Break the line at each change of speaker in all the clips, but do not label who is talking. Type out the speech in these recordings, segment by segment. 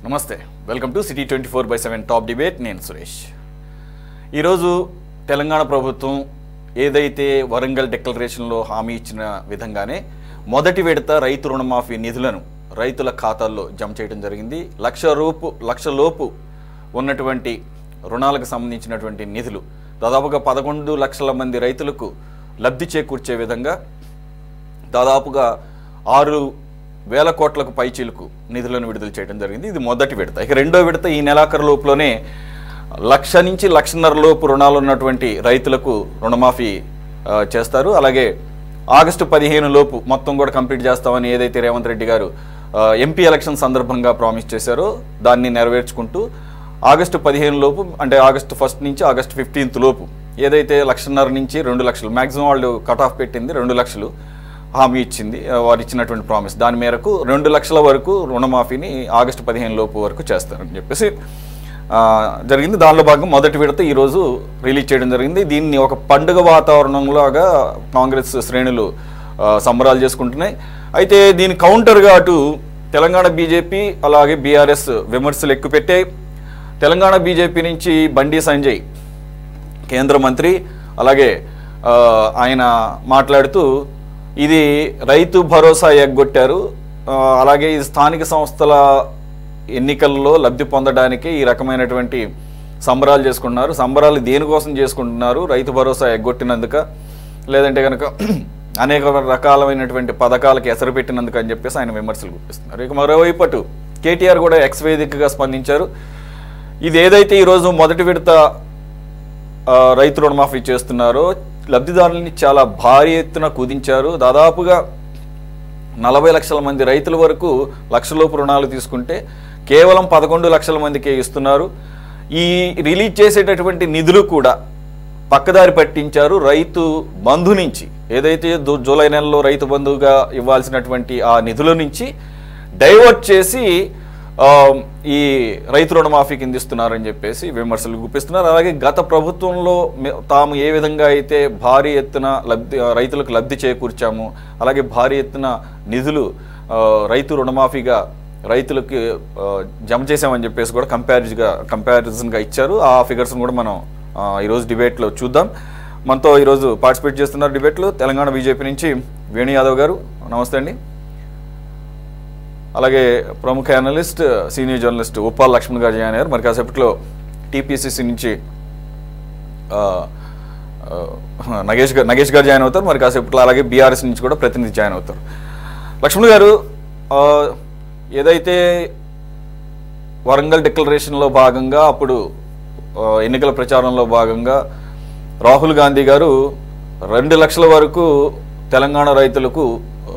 నమస్తే, welcome to city 24/7 top debate. నేను సురేష్. ఈరోజు తెలంగాణ ప్రభుత్వం ఏదైతే వరంగల్ డిక్లరేషన్లో హామీ ఇచ్చిన విధంగానే మొదటి విడత రైతు రుణమాఫీ నిధులను రైతుల ఖాతాల్లో జమ చేయడం జరిగింది. లక్ష లోపు ఉన్నటువంటి రుణాలకు సంబంధించినటువంటి నిధులు దాదాపుగా 11 లక్షల మంది రైతులకు లబ్ధి చేకూర్చే విధంగా దాదాపుగా 6,000 కోట్లకు పైచీలకు నిధులను విడుదల చేయడం జరిగింది. ఇది మొదటి విడత. ఇక రెండో విడత ఈ నెలాఖరు లోపులోనే 1,00,000 నుంచి 1,50,000 లోపు రుణాలు ఉన్నటువంటి రైతులకు రుణమాఫీ చేస్తారు. అలాగే ఆగస్టు 15 లోపు మొత్తం కూడా కంప్లీట్ చేస్తామని ఏదైతే రేవంత్ రెడ్డి గారు ఎంపీ ఎలక్షన్ సందర్భంగా ప్రామిస్ చేశారో దాన్ని నెరవేర్చుకుంటూ ఆగస్టు 15 లోపు, అంటే ఆగస్టు 1 నుంచి ఆగస్టు 15 లోపు ఏదైతే 1,50,000 నుంచి 2 లక్షలు మ్యాక్సిమం వాళ్ళు కట్ ఆఫ్ పెట్టింది 2 లక్షలు హామీ ఇచ్చింది, వారు ఇచ్చినటువంటి ప్రామిస్. దాని మేరకు 2 లక్షల వరకు రుణమాఫీని ఆగస్టు 15 లోపు వరకు చేస్తారని చెప్పేసి జరిగింది. దానిలో భాగంగా మొదటి విడత ఈరోజు రిలీజ్ చేయడం జరిగింది. దీన్ని ఒక పండుగ వాతావరణంలాగా కాంగ్రెస్ శ్రేణులు సంబరాలు చేసుకుంటున్నాయి. అయితే దీని కౌంటర్గా అటు తెలంగాణ బీజేపీ అలాగే బీఆర్ఎస్ విమర్శలు ఎక్కుపెట్టాయి. తెలంగాణ బీజేపీ నుంచి బండి సంజయ్ కేంద్ర మంత్రి, అలాగే ఆయన మాట్లాడుతూ ఇది రైతు భరోసా ఎగ్గొట్టారు, అలాగే ఈ స్థానిక సంస్థల ఎన్నికల్లో లబ్ధి పొందడానికి ఈ రకమైనటువంటి సంబరాలు చేసుకుంటున్నారు. సంబరాలు దేనికోసం చేసుకుంటున్నారు? రైతు భరోసా ఎగ్గొట్టినందుక, లేదంటే కనుక అనేక రకాలైనటువంటి పథకాలకు ఎసరు పెట్టినందుకు అని చెప్పేసి ఆయన విమర్శలు గుప్పిస్తున్నారు. ఇక మరోవైపు అటు కేటీఆర్ కూడా ఎక్స్ వేదికగా స్పందించారు. ఇది ఏదైతే ఈరోజు మొదటి విడత రైతు రుణమాఫీ చేస్తున్నారో లబ్ధిదారులని చాలా భారీ ఎత్తున కుదించారు. దాదాపుగా 40 లక్షల మంది రైతుల వరకు 1,00,000 లోపు రుణాలు తీసుకుంటే కేవలం 11 లక్షల మందికే ఇస్తున్నారు. ఈ రిలీజ్ చేసేటటువంటి నిధులు కూడా పక్కదారి పట్టించారు. రైతు బంధు నుంచి ఏదైతే జూలై నెలలో రైతు బంధువుగా ఇవ్వాల్సినటువంటి ఆ నిధుల నుంచి డైవర్ట్ చేసి ఈ రైతు రుణమాఫీ కింద ఇస్తున్నారని చెప్పేసి విమర్శలు గుప్పిస్తున్నారు. అలాగే గత ప్రభుత్వంలో తాము ఏ విధంగా అయితే భారీ ఎత్తున రైతులకు లబ్ధి చేకూర్చాము, అలాగే భారీ ఎత్తున నిధులు రైతు రుణమాఫీగా రైతులకి జమ చేసామని చెప్పేసి కూడా కంపారిజన్గా ఇచ్చారు. ఆ ఫిగర్స్ని కూడా మనం ఈరోజు డిబేట్లో చూద్దాం. మనతో ఈరోజు పార్టిసిపేట్ చేస్తున్నారు డిబేట్లో తెలంగాణ బీజేపీ నుంచి వేణు యాదవ్ గారు. నమస్తే అండి. అలాగే ప్రముఖ analyst senior journalist Uppala Lakshman గారు జాయిన్ అయ్యారు. మరి కాసేపట్లో టీపీసీసీ నుంచి నగేష్ గారు జాయిన్ అవుతారు. మరి కాసేపట్లో అలాగే బీఆర్ఎస్ నుంచి కూడా ప్రతినిధి జాయిన్ అవుతారు. లక్ష్మణ్ గారు, ఏదైతే వరంగల్ డిక్లరేషన్లో భాగంగా అప్పుడు ఎన్నికల ప్రచారంలో భాగంగా రాహుల్ గాంధీ గారు 2 లక్షల వరకు తెలంగాణ రైతులకు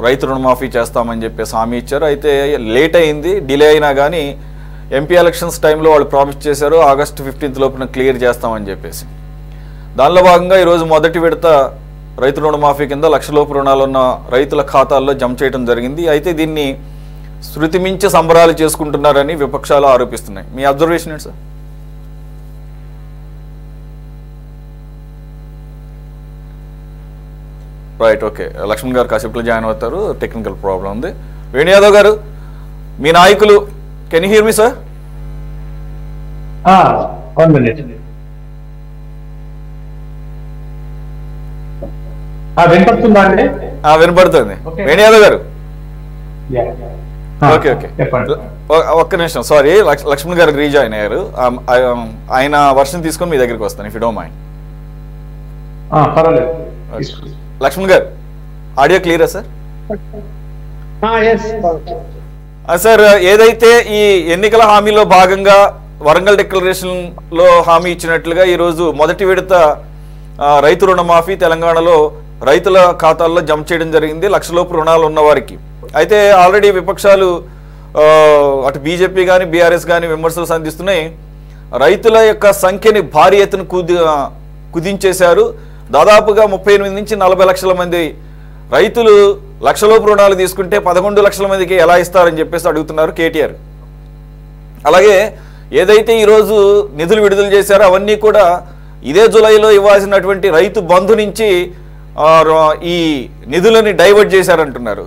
రైతు రుణమాఫీ చేస్తామని చెప్పేసి హామీ ఇచ్చారు. అయితే లేట్ అయింది, డిలే అయినా కానీ ఎంపీ ఎలక్షన్స్ టైంలో వాళ్ళు ప్రామిస్ చేశారు ఆగస్టు 15 లోపున క్లియర్ చేస్తామని చెప్పేసి. దానిలో భాగంగా ఈరోజు మొదటి విడత రైతు రుణమాఫీ కింద 1,00,000 లోపు రుణాలున్న రైతుల ఖాతాల్లో జమ చేయడం జరిగింది. అయితే దీన్ని శృతి మించి సంబరాలు చేసుకుంటున్నారని విపక్షాలు ఆరోపిస్తున్నాయి. మీ అబ్జర్వేషన్ ఏంటి sir? Right, okay. Laxman garu కాసేపులో జాయిన్ అవుతారు, టెక్నికల్ ప్రాబ్లం ఉంది. వేణు యాదవ్ గారు, మీ నాయకులు, can you hear me sir? వినపడుతుంది. వేణు యాదవ్ గారు, ఓకే ఓకే, ఒక్క నిమిషం, సారీ, లక్ష్మణ్ గారు రీజాయిన్ అయ్యారు. ఆయన వర్షన్ తీసుకొని మీ దగ్గరికి వస్తాను, if you don't mind. Lakshman గారు, ఆడియో క్లియరా సార్? సార్, ఏదైతే ఈ ఎన్నికల హామీలో భాగంగా వరంగల్ డిక్లరేషన్ లో హామీ ఇచ్చినట్లుగా ఈరోజు మొదటి విడత రైతు రుణమాఫీ తెలంగాణలో రైతుల ఖాతాల్లో జమ చేయడం జరిగింది 1,00,000 లోపు రుణాలు ఉన్న వారికి. అయితే ఆల్రెడీ విపక్షాలు అటు బీజేపీ కానీ బీఆర్ఎస్ కానీ విమర్శలు సంధిస్తున్నాయి. రైతుల యొక్క సంఖ్యని భారీ ఎత్తున కుదించేశారు. దాదాపుగా 38 నుంచి 40 లక్షల మంది రైతులు 1,00,000 లోపు రుణాలు తీసుకుంటే 11 లక్షల మందికి ఎలా ఇస్తారని చెప్పేసి అడుగుతున్నారు కేటీఆర్. అలాగే ఏదైతే ఈరోజు నిధులు విడుదల చేశారో అవన్నీ కూడా ఇదే జూలైలో ఇవ్వాల్సినటువంటి రైతు బంధు నుంచి ఈ నిధులని డైవర్ట్ చేశారంటున్నారు.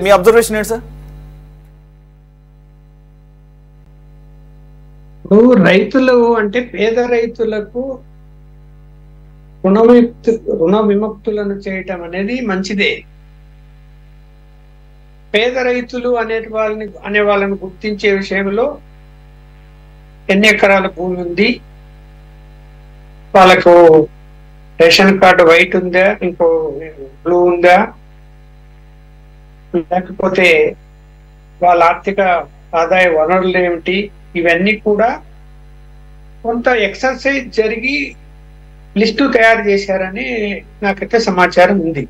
మీ అబ్జర్వేషన్ ఏంటి సార్?
ఇప్పుడు రైతులు అంటే పేద రైతులకు రుణవిముక్తి రుణ విముక్తులను చేయటం అనేది మంచిదే. పేద రైతులు అనే వాళ్ళని గుర్తించే విషయంలో ఎన్ని ఎకరాల భూమి ఉంది, వాళ్ళకు రేషన్ కార్డు వైట్ ఉందా, ఇంకో బ్లూ ఉందా, లేకపోతే వాళ్ళ ఆర్థిక ఆదాయ వనరులు ఏమిటి, ఇవన్నీ కూడా కొంత ఎక్సర్సైజ్ జరిగి లిస్టు తయారు చేశారని నాకైతే సమాచారం ఉంది.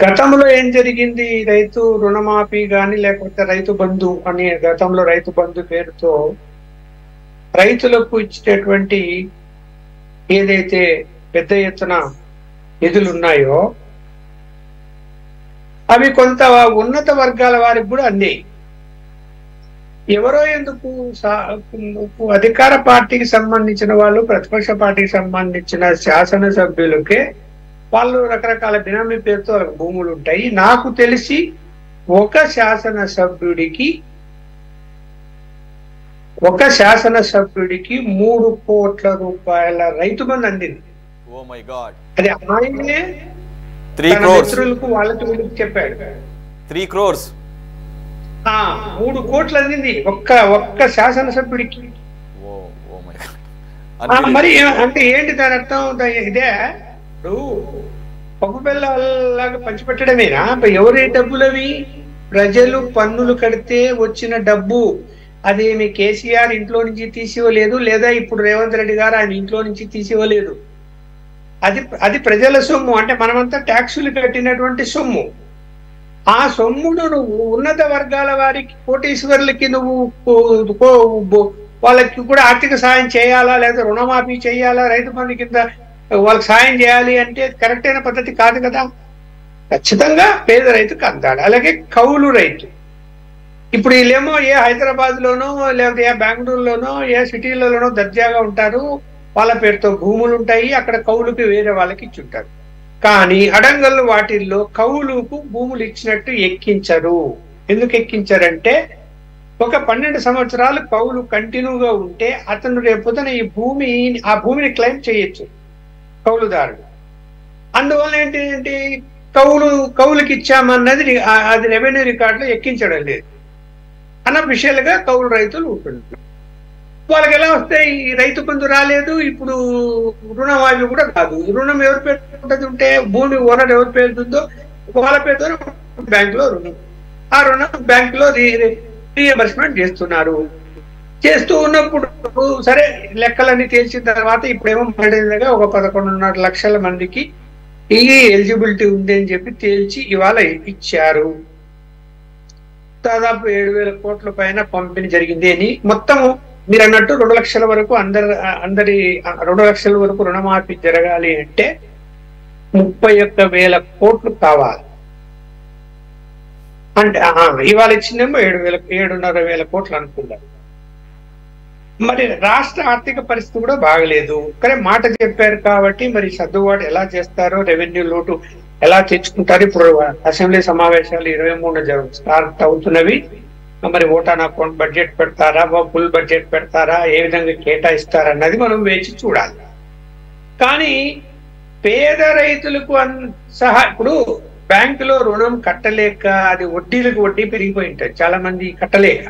గతంలో ఏం జరిగింది, రైతు రుణమాఫీ కానీ లేకపోతే రైతు బంధు అని గతంలో రైతు బంధు పేరుతో రైతులకు ఇచ్చినటువంటి ఏదైతే పెద్ద ఎత్తున నిధులు ఉన్నాయో అవి కొంత ఉన్నత వర్గాల వారికి కూడా అందాయి. ఎవరో ఎందుకు అధికార పార్టీకి సంబంధించిన వాళ్ళు, ప్రతిపక్ష పార్టీకి సంబంధించిన శాసనసభ్యులకే వాళ్ళు రకరకాల బినామీ పేరుతో వాళ్ళకి భూములు ఉంటాయి. నాకు తెలిసి ఒక శాసనసభ్యుడికి 3 కోట్ల రూపాయల రైతు బంధు అందింది. అది ఆయనే తన మిత్రులకు వాళ్ళకి వీళ్ళకి చెప్పాడు.
3 crores
3 కోట్లు అందింది ఒక్క శాసనసభ్యుడికి. మరి అంటే ఏంటి దాని అర్థం? ఇదే ఇప్పుడు పప్పు బెల్లలాగా పంచిపెట్టడమేనా? ఎవరి డబ్బులు అవి? ప్రజలు పన్నులు కడితే వచ్చిన డబ్బు. అదేమి కేసీఆర్ ఇంట్లో నుంచి తీసివ్వలేదు, లేదా ఇప్పుడు రేవంత్ రెడ్డి గారు ఆయన ఇంట్లో నుంచి తీసివ్వలేదు. అది ప్రజల సొమ్ము. అంటే మనమంతా ట్యాక్సులు కట్టినటువంటి సొమ్ము. ఆ సొమ్మును నువ్వు ఉన్నత వర్గాల వారికి, కోటీశ్వర్లకి నువ్వు వాళ్ళకి కూడా ఆర్థిక సాయం చేయాలా, లేదా రుణమాఫీ చేయాలా, రైతు బంధు కింద వాళ్ళకి సాయం చేయాలి అంటే కరెక్ట్ అయిన పద్ధతి కాదు కదా. ఖచ్చితంగా పేద రైతుకు అందాడు. అలాగే కౌలు రైతు. ఇప్పుడు వీళ్ళేమో ఏ హైదరాబాద్ లోనో లేకపోతే ఏ బెంగళూరులోనో ఏ సిటీలలోనో దర్జాగా ఉంటారు, వాళ్ళ పేరుతో భూములు ఉంటాయి, అక్కడ కౌలుకి వేరే వాళ్ళకి ఇచ్చుంటారు. కానీ అడంగల్ వాటిల్లో కౌలుకు భూములు ఇచ్చినట్టు ఎక్కించరు. ఎందుకు ఎక్కించారంటే ఒక 12 సంవత్సరాలు కౌలు కంటిన్యూగా ఉంటే అతను రేపొద్దున ఆ భూమిని క్లెయిమ్ చేయొచ్చు కౌలుదారుడు. అందువల్ల ఏంటి కౌలుకి ఇచ్చామన్నది అది రెవెన్యూ రికార్డులో ఎక్కించడం లేదు. అన్అఫిషియల్ గా కౌలు రైతులు ఉంటున్నారు. వాళ్ళకి ఎలా వస్తాయి? ఈ రైతు బంధు రాలేదు, ఇప్పుడు రుణమాఫీ కూడా కాదు. రుణం ఎవరి పేరు ఉంటే భూమి ఓనర్ ఎవరి పేరుతుందో వాళ్ళ పేరుతో బ్యాంకులో రుణం. ఆ రుణం బ్యాంకులో రీఎంబర్స్మెంట్ చేస్తున్నారు. చేస్తూ ఉన్నప్పుడు సరే లెక్కలన్నీ తేల్చిన తర్వాత ఇప్పుడేమో మళ్ళీగా ఒక 11.5 లక్షల మందికి ఈ ఎలిజిబిలిటీ ఉంది అని చెప్పి తేల్చి ఇవాళ ఇచ్చారు. దాదాపు 7,000 కోట్ల పైన పంపిణీ జరిగింది అని మొత్తము మీరు అన్నట్టు 2 లక్షల వరకు అందరి 2 లక్షల వరకు రుణమాఫీ జరగాలి అంటే 31,000 కోట్లు కావాలి. అంటే ఇవాళ ఇచ్చిందేమో 7,500 కోట్లు అనుకున్నారు. మరి రాష్ట్ర ఆర్థిక పరిస్థితి కూడా బాగలేదు. కానీ మాట చెప్పారు కాబట్టి మరి సర్దుబాటు ఎలా చేస్తారో, రెవెన్యూ లోటు ఎలా తెచ్చుకుంటారు. ఇప్పుడు అసెంబ్లీ సమావేశాలు 23 స్టార్ట్ అవుతున్నవి. మరి ఓటాన్ అకౌంట్ బడ్జెట్ పెడతారా, ఫుల్ బడ్జెట్ పెడతారా, ఏ విధంగా కేటాయిస్తారన్నది మనం వేచి చూడాలి. కానీ పేద రైతులకు సహా ఇప్పుడు బ్యాంకులో రుణం కట్టలేక అది వడ్డీలకు వడ్డీ పెరిగిపోయి ఉంటుంది, చాలా మంది కట్టలేక.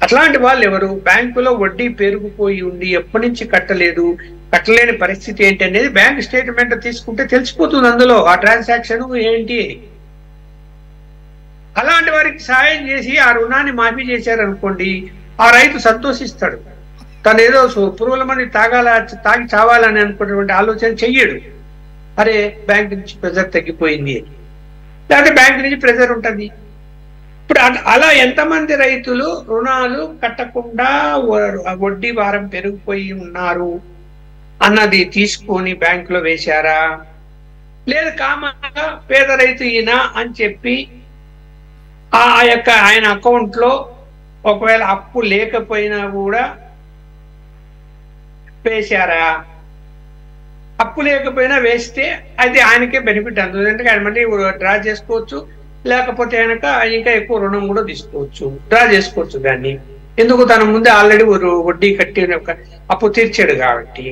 అట్లాంటి వాళ్ళు ఎవరు? బ్యాంకులో వడ్డీ పెరిగిపోయి ఉండి ఎప్పటి నుంచి కట్టలేని పరిస్థితి ఏంటి అనేది బ్యాంక్ స్టేట్మెంట్ తీసుకుంటే తెలిసిపోతుంది అందులో ఆ ట్రాన్సాక్షన్ ఏంటి అని. అలాంటి వారికి సాయం చేసి ఆ రుణాన్ని మాఫీ చేశారనుకోండి, ఆ రైతు సంతోషిస్తాడు. తను ఏదో పురుగులమని తాగి చావాలని అనుకున్నటువంటి ఆలోచన చెయ్యడు. అరే బ్యాంక్ నుంచి ప్రెజర్ తగ్గిపోయింది అని, లేకపోతే బ్యాంక్ నుంచి ప్రెజర్ ఉంటుంది. ఇప్పుడు అలా ఎంతమంది రైతులు రుణాలు కట్టకుండా వడ్డీ భారం పెరిగిపోయి ఉన్నారు అన్నది తీసుకొని బ్యాంకులో వేశారా? లేదు కామన్గా పేద రైతు ఈయన అని చెప్పి ఆయన అకౌంట్ లో ఒకవేళ అప్పు లేకపోయినా కూడా వేశారా? అప్పు లేకపోయినా వేస్తే అది ఆయనకే బెనిఫిట్ అందుతుంది. ఎందుకంటే ఆయన మళ్ళీ డ్రా చేసుకోవచ్చు, లేకపోతే కనుక ఇంకా ఎక్కువ రుణం కూడా తీసుకోవచ్చు, డ్రా చేసుకోవచ్చు దాన్ని. ఎందుకు తన ముందే ఆల్రెడీ వడ్డీ కట్టి అప్పు తీర్చాడు కాబట్టి.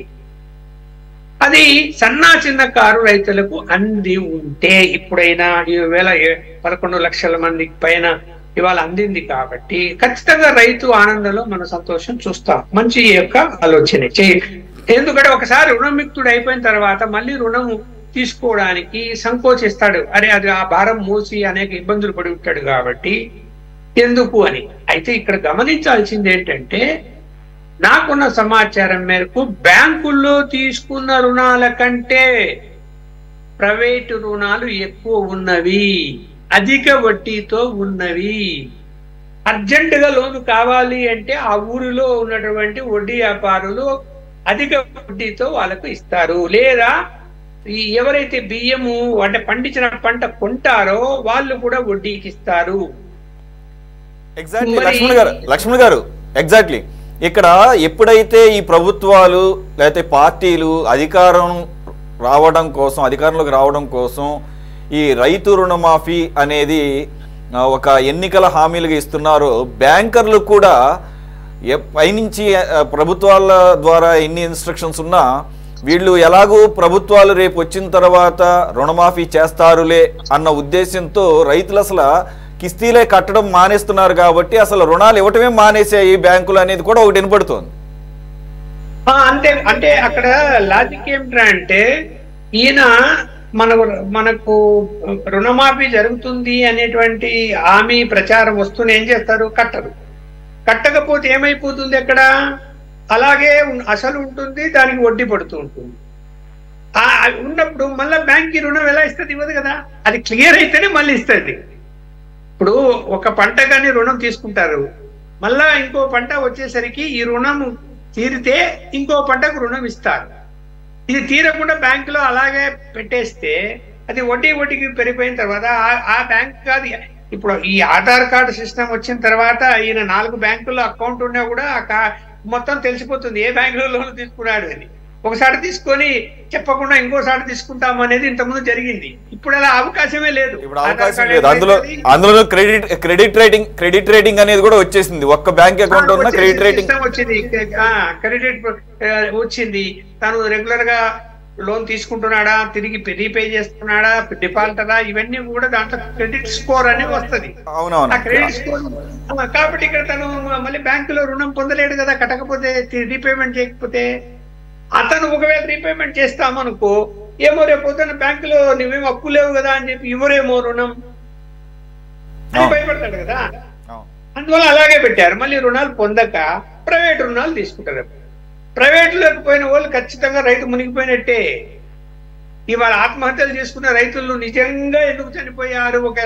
అది సన్నా చిన్నకారు రైతులకు అంది ఉంటే ఇప్పుడైనా 11 లక్షల మందికి పైన ఇవాళ అందింది కాబట్టి ఖచ్చితంగా రైతు ఆనందంలో మన సంతోషం చూస్తాం. మంచి యొక్క ఆలోచన ఎందుకంటే ఒకసారి రుణముక్తుడు అయిపోయిన తర్వాత మళ్ళీ రుణం తీసుకోవడానికి సంకోచిస్తాడు. అరే అది ఆ భారం మోసి అనేక ఇబ్బందులు పడి ఉంటాడు కాబట్టి ఎందుకు అని. అయితే ఇక్కడ గమనించాల్సింది ఏంటంటే నాకున్న సమాచారం మేరకు బ్యాంకుల్లో తీసుకున్న రుణాల కంటే ప్రైవేటు రుణాలు ఎక్కువ ఉన్నవి, అధిక వడ్డీతో ఉన్నవి. అర్జెంటుగా లోను కావాలి అంటే ఆ ఊరిలో ఉన్నటువంటి వడ్డీ వ్యాపారులు అధిక వడ్డీతో వాళ్ళకు ఇస్తారు. లేదా ఎవరైతే బియ్యము అంటే పండించిన పంట కొంటారో వాళ్ళు కూడా వడ్డీకి ఇస్తారు.
లక్ష్మణ్ గారు ఎగ్జాక్ట్లీ ఇక్కడ ఎప్పుడైతే ఈ ప్రభుత్వాలు లేకపోతే పార్టీలు అధికారంలోకి రావడం కోసం ఈ రైతు రుణమాఫీ అనేది ఒక ఎన్నికల హామీలుగా ఇస్తున్నారో, బ్యాంకర్లు కూడా పైనుంచి ప్రభుత్వాల ద్వారా ఎన్ని ఇన్స్ట్రక్షన్స్ ఉన్నా వీళ్ళు ఎలాగూ ప్రభుత్వాలు రేపు వచ్చిన తర్వాత రుణమాఫీ చేస్తారులే అన్న ఉద్దేశంతో రైతులు అసలు కిస్తీలే కట్టడం మానేస్తున్నారు కాబట్టి అసలు రుణాలు ఇవ్వటమే మానేసాయి బ్యాంకులు అనేది కూడా ఒకటి వినపడుతోంది.
అంటే అక్కడ లాజిక్ ఏమిట్రా అంటే ఈయన మనకు రుణమాఫీ జరుగుతుంది అనేటువంటి హామీ ప్రచారం వస్తూనే ఏం చేస్తారు, కట్టకపోతే ఏమైపోతుంది, అక్కడ అలాగే అసలు ఉంటుంది, దానికి వడ్డీ పడుతూ ఉంటుంది. ఉన్నప్పుడు మళ్ళీ బ్యాంక్ రుణం ఎలా ఇస్తుంది, ఇవ్వదు కదా. అది క్లియర్ అయితేనే మళ్ళీ ఇస్తుంది. ఇప్పుడు ఒక పంట కానీ రుణం తీసుకుంటారు, మళ్ళా ఇంకో పంట వచ్చేసరికి ఈ రుణం తీరితే ఇంకో పంటకు రుణం ఇస్తారు. ఇది తీరకుండా బ్యాంకులో అలాగే పెట్టేస్తే అది వడ్డీకి పెరిగిపోయిన తర్వాత ఆ బ్యాంక్ కాదు. ఇప్పుడు ఈ ఆధార్ కార్డు సిస్టమ్ వచ్చిన తర్వాత ఈయన 4 బ్యాంకుల్లో అకౌంట్ ఉన్నా కూడా మొత్తం తెలిసిపోతుంది ఏ బ్యాంకులో లోన్ తీసుకున్నాడు అని. ఒకసారి తీసుకొని చెప్పకుండా ఇంకోసారి తీసుకుంటాం అనేది ఇంతకుముందు జరిగింది. ఇప్పుడు అలా అవకాశమే లేదు.
అందులో క్రెడిట్ రేటింగ్ అనేది కూడా వచ్చేసింది. ఒక్క బ్యాంక్ అకౌంట్ ఉన్న క్రెడిట్ రేటింగ్
వచ్చింది, క్రెడిట్ వచ్చింది. తను రెగ్యులర్ గా లోన్ తీసుకుంటున్నాడా, తిరిగి రీపే చేస్తున్నాడా, డిఫాల్టరా, ఇవన్నీ కూడా దాంట్లో క్రెడిట్ స్కోర్ అనేది వస్తుంది. ఆ క్రెడిట్ స్కోర్ కాబట్టి ఇక్కడ తను మళ్ళీ బ్యాంకులో రుణం పొందలేడు కదా, కట్టకపోతే రీపేమెంట్ చేయకపోతే. అతను ఒకవేళ రీపేమెంట్ చేస్తామనుకో, ఏమో రేపు పొద్దున్న బ్యాంకులో నువ్వేమో అప్పు లేవు కదా అని చెప్పి ఇవ్వరేమో రుణం అని భయపడతాడు కదా. అందువల్ల అలాగే పెట్టారు. మళ్ళీ రుణాలు పొందక ప్రైవేట్ రుణాలు తీసుకుంటారు. ప్రైవేట్లోకి పోయిన వాళ్ళు ఖచ్చితంగా రైతు మునిగిపోయినట్టే. ఇవాళ ఆత్మహత్యలు చేసుకున్న రైతులు నిజంగా ఎందుకు చనిపోయారు, ఒక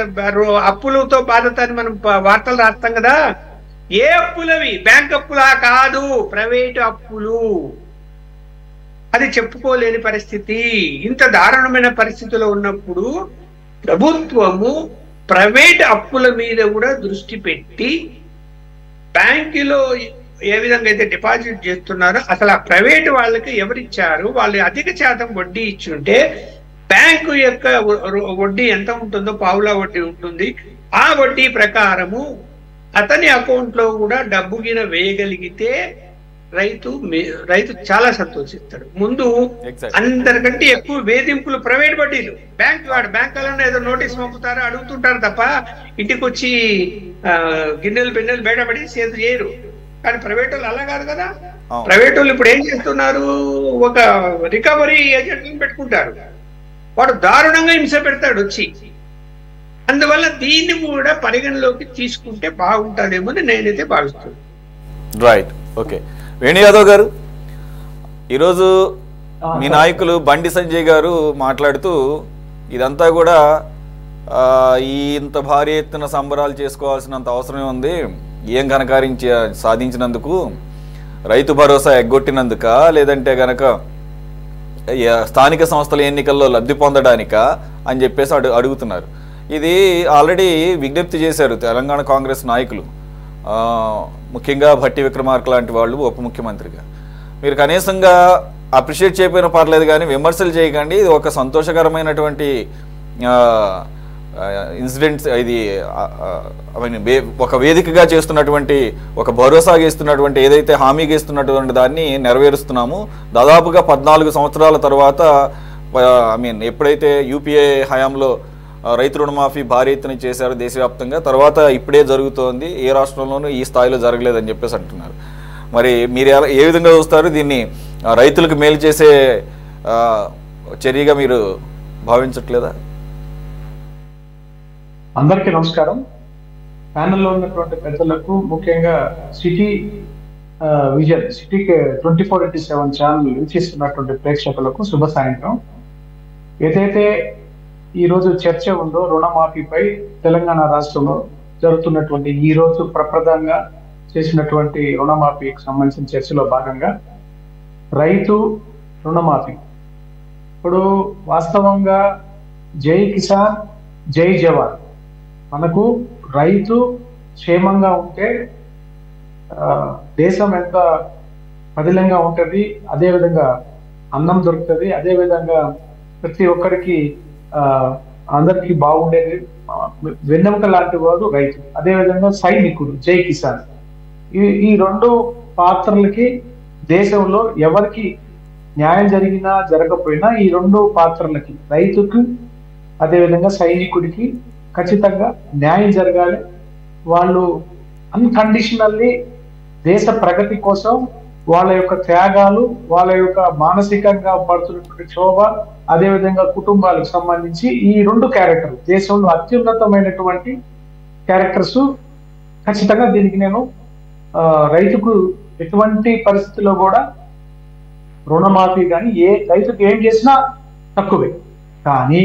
అప్పులతో బాధతాన్ని మనం వార్తలు రాస్తాం కదా. ఏ అప్పులవి, బ్యాంక్ అప్పులా కాదు, ప్రైవేట్ అప్పులు. అది చెప్పుకోలేని పరిస్థితి. ఇంత దారుణమైన పరిస్థితిలో ఉన్నప్పుడు ప్రభుత్వము ప్రైవేట్ అప్పుల మీద కూడా దృష్టి పెట్టి బ్యాంకులో ఏ విధంగా అయితే డిపాజిట్ చేస్తున్నారో అసలు ఆ ప్రైవేట్ వాళ్ళకి ఎవరిచ్చారు, వాళ్ళు అధిక శాతం వడ్డీ ఇచ్చుంటే బ్యాంకు యొక్క వడ్డీ ఎంత ఉంటుందో పావులా వడ్డీ ఉంటుంది. ఆ వడ్డీ ప్రకారము అతని అకౌంట్ లో కూడా డబ్బు గిన వేయగలిగితే రైతు చాలా సంతోషిస్తాడు. ముందు అందరికంటే ఎక్కువ వేధింపులు ప్రైవేట్ వడ్డీలు. బ్యాంకులలో ఏదో నోటీస్ పంపుతారు, అడుగుతుంటారు తప్ప ఇంటికి వచ్చి గిన్నెలు బిన్నెలు బయటపడి చేతి చేయరు. కానీ ప్రైవేట్ వాళ్ళు అలా కాదు కదా. ప్రైవేట్ వాళ్ళు ఇప్పుడు ఏం చేస్తున్నారు, ఒక రికవరీ ఏజెంట్లను పెట్టుకుంటారు. వాడు దారుణంగా హింస పెడతాడు వచ్చి. అందువల్ల దీన్ని కూడా పరిగణలోకి తీసుకుంటే బాగుంటుందేమో అని నేనైతే భావిస్తున్నాను.
Right, okay. వేణు యాదవ్ గారు, ఈరోజు మీ నాయకులు బండి సంజయ్ గారు మాట్లాడుతూ ఇదంతా కూడా ఇంత భారీ ఎత్తున సంబరాలు చేసుకోవాల్సినంత అవసరమే ఉంది, ఏం ఘనకారించి సాధించినందుకు, రైతు భరోసా ఎగ్గొట్టినందుక, లేదంటే గనక స్థానిక సంస్థల ఎన్నికల్లో లబ్ధి పొందడానిక అని చెప్పేసి అడుగుతున్నారు. ఇది ఆల్రెడీ విజ్ఞప్తి చేశారు తెలంగాణ కాంగ్రెస్ నాయకులు, ముఖ్యంగా భట్టి విక్రమార్క లాంటి వాళ్ళు ఉప ముఖ్యమంత్రిగా. మీరు కనీసంగా అప్రిషియేట్ చేయకపోయినా పర్లేదు కానీ విమర్శలు చేయకండి. ఇది ఒక సంతోషకరమైనటువంటి ఇన్సిడెంట్స్ ఇది ఐ మీన్ ఒక వేదికగా చేస్తున్నటువంటి, ఒక భరోసాగా ఇస్తున్నటువంటి, ఏదైతే హామీగా ఇస్తున్నటువంటి దాన్ని నెరవేరుస్తున్నాము. దాదాపుగా 14 సంవత్సరాల తర్వాత ఐ మీన్ ఎప్పుడైతే యూపీఏ హయాంలో రైతు రుణమాఫీ భారీ ఎత్తున చేశారు దేశవ్యాప్తంగా, తర్వాత ఇప్పుడే జరుగుతోంది, ఏ రాష్ట్రంలోనూ ఈ స్థాయిలో జరగలేదని చెప్పేసి అంటున్నారు. మరి మీరు ఏ విధంగా చూస్తారు దీన్ని? రైతులకు మేలు చేసే చర్యగా మీరు భావించట్లేదా?
అందరికీ నమస్కారం. ప్యానెల్లో ఉన్నటువంటి పెద్దలకు, ముఖ్యంగా సిటీ విజన్, సిటీకి 24/7 ఛానల్ వీక్షిస్తున్నటువంటి ప్రేక్షకులకు శుభ సాయంత్రం. ఏదైతే ఈరోజు చర్చ ఉందో రుణమాఫీపై తెలంగాణ రాష్ట్రంలో జరుగుతున్నటువంటి ఈ రోజు ప్రప్రదంగా చేసినటువంటి రుణమాఫీకి సంబంధించిన చర్చలో భాగంగా రైతు రుణమాఫీ, ఇప్పుడు వాస్తవంగా జై కిసాన్ జై జవాన్, మనకు రైతు క్షేమంగా ఉంటే దేశం ఎంత పదిలంగా ఉంటుంది, అదేవిధంగా అన్నం దొరుకుతుంది, అదేవిధంగా ప్రతి ఒక్కరికి అందరికి బాగుండేది. వెన్నెముక లాంటి వాడు రైతు, అదేవిధంగా సైనికుడు జై కిసాన్. ఈ రెండు పాత్రలకి దేశంలో ఎవరికి న్యాయం జరిగినా జరగకపోయినా ఈ రెండు పాత్రలకి, రైతుకు అదేవిధంగా సైనికుడికి ఖచ్చితంగా న్యాయం జరగాలి. వాళ్ళు అన్కండిషనల్లీ దేశ ప్రగతి కోసం వాళ్ళ యొక్క త్యాగాలు, వాళ్ళ యొక్క మానసికంగా పడుతున్నటువంటి క్షోభ, అదేవిధంగా కుటుంబాలకు సంబంధించి ఈ రెండు క్యారెక్టర్లు దేశంలో అత్యున్నతమైనటువంటి క్యారెక్టర్స్. ఖచ్చితంగా దీనికి నేను రైతుకు ఎటువంటి పరిస్థితుల్లో కూడా రుణమాఫీ కానీ రైతుకు ఏం చేసినా తక్కువే. కానీ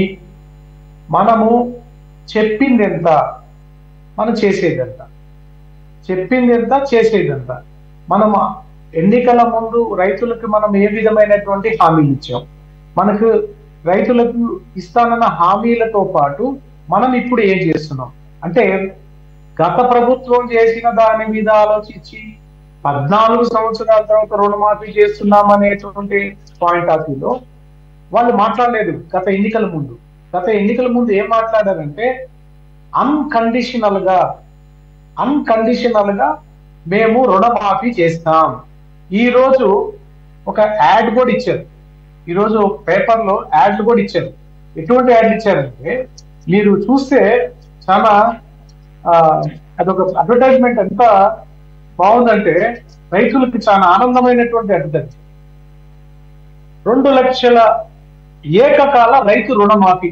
మనము చెప్పింది ఎంత, మనం చేసేదంత, చెప్పింది ఎంత చేసేదంత. మనం ఎన్నికల ముందు రైతులకు మనం ఏ విధమైనటువంటి హామీలు ఇచ్చాం, మనకు రైతులకు ఇస్తానన్న హామీలతో పాటు మనం ఇప్పుడు ఏం చేస్తున్నాం అంటే, గత ప్రభుత్వం చేసిన దాని మీద ఆలోచించి 14 సంవత్సరాల తర్వాత రుణమాఫీ చేస్తున్నాం అనేటువంటి పాయింట్ ఆఫ్ వ్యూలో వాళ్ళు మాట్లాడలేదు. గత ఎన్నికల ముందు ఏం మాట్లాడారంటే, అన్కండిషనల్ గా మేము రుణమాఫీ చేస్తాం. ఈ రోజు ఒక యాడ్ కూడా ఇచ్చారు, ఈరోజు పేపర్లో యాడ్లు కూడా ఇచ్చారు. ఎటువంటి యాడ్లు ఇచ్చారంటే, మీరు చూస్తే చాలా అదొక అడ్వర్టైజ్మెంట్ ఎంత బాగుందంటే రైతులకి చాలా ఆనందమైనటువంటి అడ్వర్టైజ్మెంట్. 2 లక్షల ఏకకాల రైతు రుణమాఫీ,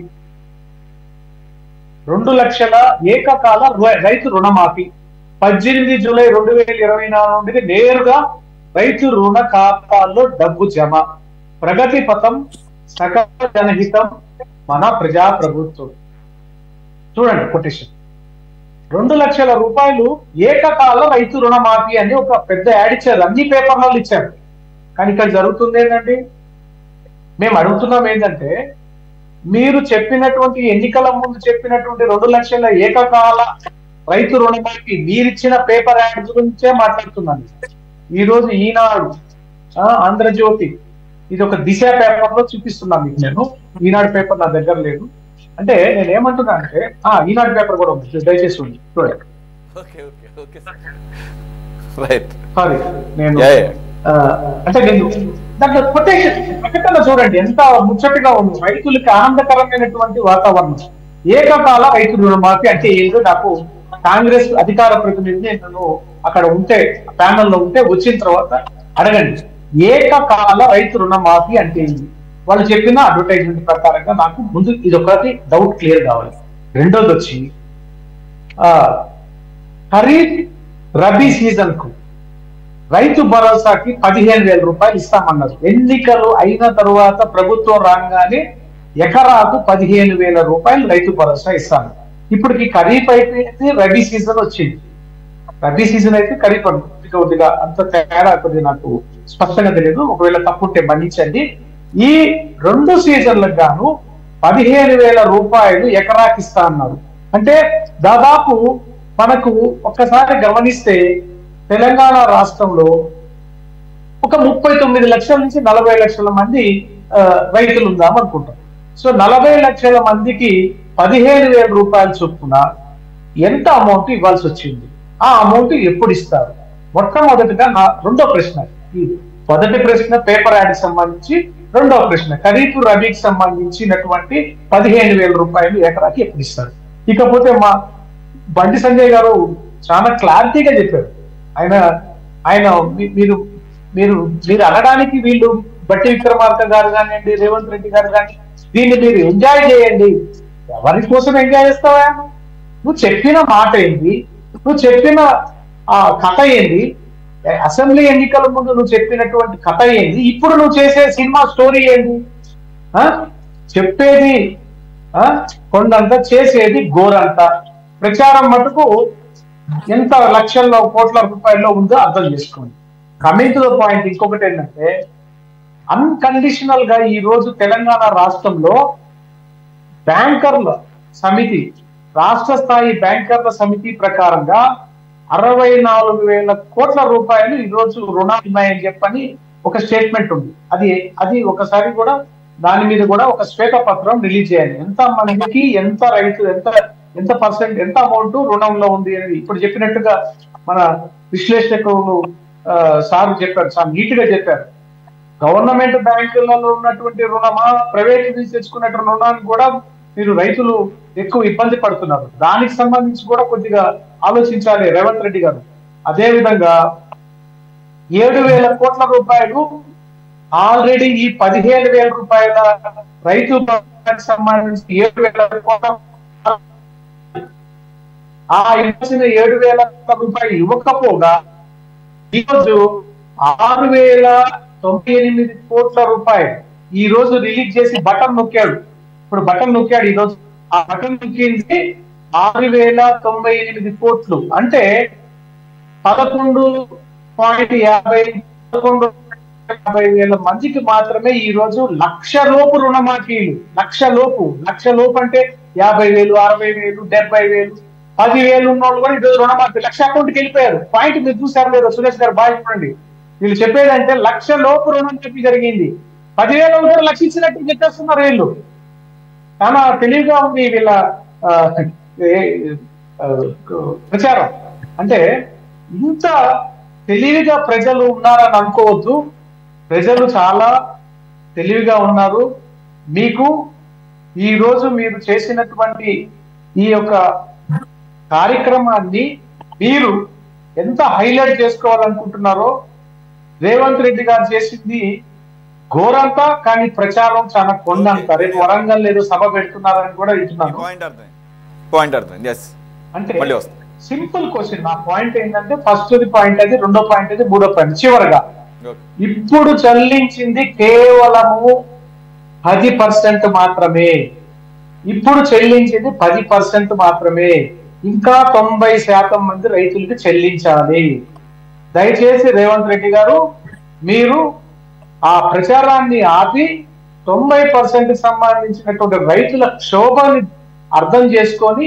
2 లక్షల ఏకకాల రైతు రుణమాఫీ 18 జూలై 2024 నుండి నేరుగా రైతు రుణ ఖాతాల్లో డబ్బు జమ. ప్రగతి పథం, సకల జనహితం, మన ప్రజా ప్రభుత్వం. చూడండి కొటేషన్. 2 లక్షల రూపాయలు ఏకకాల రైతు రుణమాఫీ అని ఒక పెద్ద యాడ్ ఇచ్చారు, అన్ని పేపర్లలో ఇచ్చారు. కానీ ఇక్కడ జరుగుతుంది ఏంటండి, మేము అడుగుతున్నాం ఏంటంటే, మీరు చెప్పినటువంటి ఎన్నికల ముందు చెప్పినటువంటి 2 లక్షల ఏకకాల రైతు రుణమాఫీ మీరిచ్చిన పేపర్ యాడ్స్ గురించే మాట్లాడుతున్నాను. ఈ రోజు ఈనాడు, ఆంధ్రజ్యోతి, ఇది ఒక దిశ పేపర్ లో చూపిస్తున్నాను మీకు నేను. ఈనాడు పేపర్ నా దగ్గర లేదు. అంటే నేను ఏమంటున్నా అంటే, ఈనాడు పేపర్ కూడా ఉంది, దయచేసి చూడండి. సారీ, నేను అంటే నేను దాంట్లో ప్రకటన చూడండి ఎంత ముచ్చటగా ఉంది. రైతులకి ఆనందకరమైనటువంటి వాతావరణం. ఏకకాల రైతు రుణమాఫీ అంటే ఏంటో నాకు కాంగ్రెస్ అధికార ప్రతినిధిని నేను అక్కడ ఉంటే, ప్యానెల్లో ఉంటే, వచ్చిన తర్వాత అడగండి, ఏకకాల రైతు రుణమాఫీ అంటే ఏంటి. వాళ్ళు చెప్పిన అడ్వర్టైజ్మెంట్ ప్రకారంగా నాకు ముందు ఇది ఒకటి డౌట్ క్లియర్ కావాలి. రెండోది వచ్చి ఖరీఫ్ రబీ సీజన్ కు రైతు భరోసాకి 15,000 రూపాయలు ఇస్తామన్నారు. ఎన్నికలు అయిన తరువాత ప్రభుత్వం రాగానే ఎకరాకు 15,000 రూపాయలు రైతు భరోసా ఇస్తాను. ఇప్పటికి ఖరీఫ్ అయిపోయింది, రబీ సీజన్ వచ్చింది. రబీ సీజన్ అయితే ఖరీఫ్ కొద్దిగా అంత తేడా కొద్దిగా నాకు స్పష్టంగా తెలియదు, ఒకవేళ తప్పుంటే మన్నించండి. ఈ 2 సీజన్లకు గాను 15,000 రూపాయలు ఎకరాకి ఇస్తా అన్నారు. అంటే దాదాపు మనకు ఒక్కసారి గమనిస్తే తెలంగాణ రాష్ట్రంలో ఒక 39 లక్షల నుంచి 40 లక్షల మంది రైతులు ఉందాం అనుకుంటాం. సో 40 లక్షల మందికి 15,000 రూపాయల చొప్పున ఎంత అమౌంట్ ఇవ్వాల్సి వచ్చింది, ఆ అమౌంట్ ఎప్పుడు ఇస్తారు? మొట్టమొదటిగా నా రెండో ప్రశ్న ఇది. మొదటి ప్రశ్న పేపర్ యాడ్ సంబంధించి, రెండో ప్రశ్న ఖరీఫ్ రబీకి సంబంధించినటువంటి 15,000 రూపాయలు ఎకరాకి ఎప్పుడు ఇస్తారు? ఇకపోతే మా బండి సంజయ్ గారు చాలా క్లారిటీగా చెప్పారు. ఆయన ఆయన మీరు మీరు మీరు అనడానికి వీళ్ళు బట్టి విక్రమార్క గారు కానివ్వండి, రేవంత్ రెడ్డి గారు కానీ, దీన్ని మీరు ఎంజాయ్ చేయండి. ఎవరి కోసం ఎంజాయ్ చేస్తావా? నువ్వు చెప్పిన మాట ఏంది, నువ్వు చెప్పిన కథ ఏంది, అసెంబ్లీ ఎన్నికల ముందు నువ్వు చెప్పినటువంటి కథ ఏంది, ఇప్పుడు నువ్వు చేసే సినిమా స్టోరీ ఏంది? చెప్పేది కొండంత, చేసేది గోరంత. ప్రచారం మటుకు ఎంత లక్షల్లో కోట్ల రూపాయల్లో ఉందో అర్థం చేసుకోండి. కమింగ్ టు ద పాయింట్, ఇంకొకటి ఏంటంటే అన్కండిషనల్ గా ఈ రోజు తెలంగాణ రాష్ట్రంలో బ్యాంకర్ల సమితి, రాష్ట్ర స్థాయి బ్యాంకర్ల సమితి ప్రకారంగా 64,000 కోట్ల రూపాయలు ఈ రోజు రుణాలు ఉన్నాయని చెప్పని ఒక స్టేట్మెంట్ ఉంది. అది ఒకసారి కూడా దాని మీద కూడా ఒక శ్వేతపత్రం రిలీజ్ చేయాలి. ఎంత మనకి, ఎంత రైతు, ఎంత పర్సెంట్, ఎంత అమౌంట్ రుణంలో ఉంది అనేది ఇప్పుడు చెప్పినట్టుగా మన విశ్లేషకులు సార్ చెప్పారు, చాలా నీట్ గా చెప్పారు. గవర్నమెంట్ బ్యాంకులలో ఉన్నటువంటి రుణమా, ప్రైవేట్ నుంచి తెచ్చుకున్న రుణాన్ని కూడా మీరు రైతులు ఎక్కువ ఇబ్బంది పడుతున్నారు. దానికి సంబంధించి కూడా కొద్దిగా ఆలోచించాలి రేవంత్ రెడ్డి గారు. అదే విధంగా 7,000 కోట్ల రూపాయలు ఆల్రెడీ ఈ 15,000 రూపాయల రైతు సంబంధించి 7,000 కోట్ల ఇవ్వాల్సిన 7,000 రూపాయలు ఇవ్వకపోగా ఈరోజు 6,098 కోట్ల రూపాయలు ఈ రోజు రిలీజ్ చేసి బటన్ నొక్కాడు. ఇప్పుడు బటన్ నొక్కాడు. ఈ రోజు ఆ బటన్ నొక్కింది 6,098 కోట్లు. అంటే 11,50,000 మందికి మాత్రమే ఈ రోజు లక్షలోపు రుణమాఫీలు. లక్షలోపు అంటే 50,000, 60,000, 70,000, 10,000 ఉన్న వాళ్ళు కూడా ఈరోజు రుణమాఫీ లక్ష అకౌంట్కి వెళ్ళిపోయారు. పాయింట్ మీరు చూసారు లేదా సురేష్ గారు? బాగా చూడండి. వీళ్ళు చెప్పేదంటే లక్షలోపు రుణం చెప్పి జరిగింది. 10,000 కూడా లక్ష ఇచ్చినట్టు చెప్పేస్తున్నారు వీళ్ళు. చాలా తెలివిగా ఉంది వీళ్ళ ప్రచారం. అంటే ఇంత తెలివిగా ప్రజలు ఉన్నారని అనుకోవద్దు. ప్రజలు చాలా తెలివిగా ఉన్నారు. మీకు ఈ రోజు మీరు చేసినటువంటి ఈ యొక్క కార్యక్రమాన్ని మీరు ఎంత హైలైట్ చేసుకోవాలనుకుంటున్నారో, రేవంత్ రెడ్డి గారు చేసింది ఘోరంతా, కానీ ప్రచారం చాలా కొండంత. రేపు వరంగల్ లేదు సభ పెడుతున్నారని కూడా ఇస్తున్నాను. అంటే సింపుల్ క్వశ్చన్. నా పాయింట్ ఏంటంటే ఫస్ట్ పాయింట్ అది, రెండో పాయింట్ అది, మూడో పాయింట్ చివరిగా ఇప్పుడు చెల్లించింది కేవలము 10% మాత్రమే. ఇప్పుడు చెల్లించింది 10% మాత్రమే. ఇంకా 90% మంది రైతులకి చెల్లించాలి. దయచేసి రేవంత్ రెడ్డి గారు మీరు ఆ ప్రచారాన్ని ఆపి 90% సంబంధించినటువంటి రైతుల క్షోభాన్ని అర్థం చేసుకొని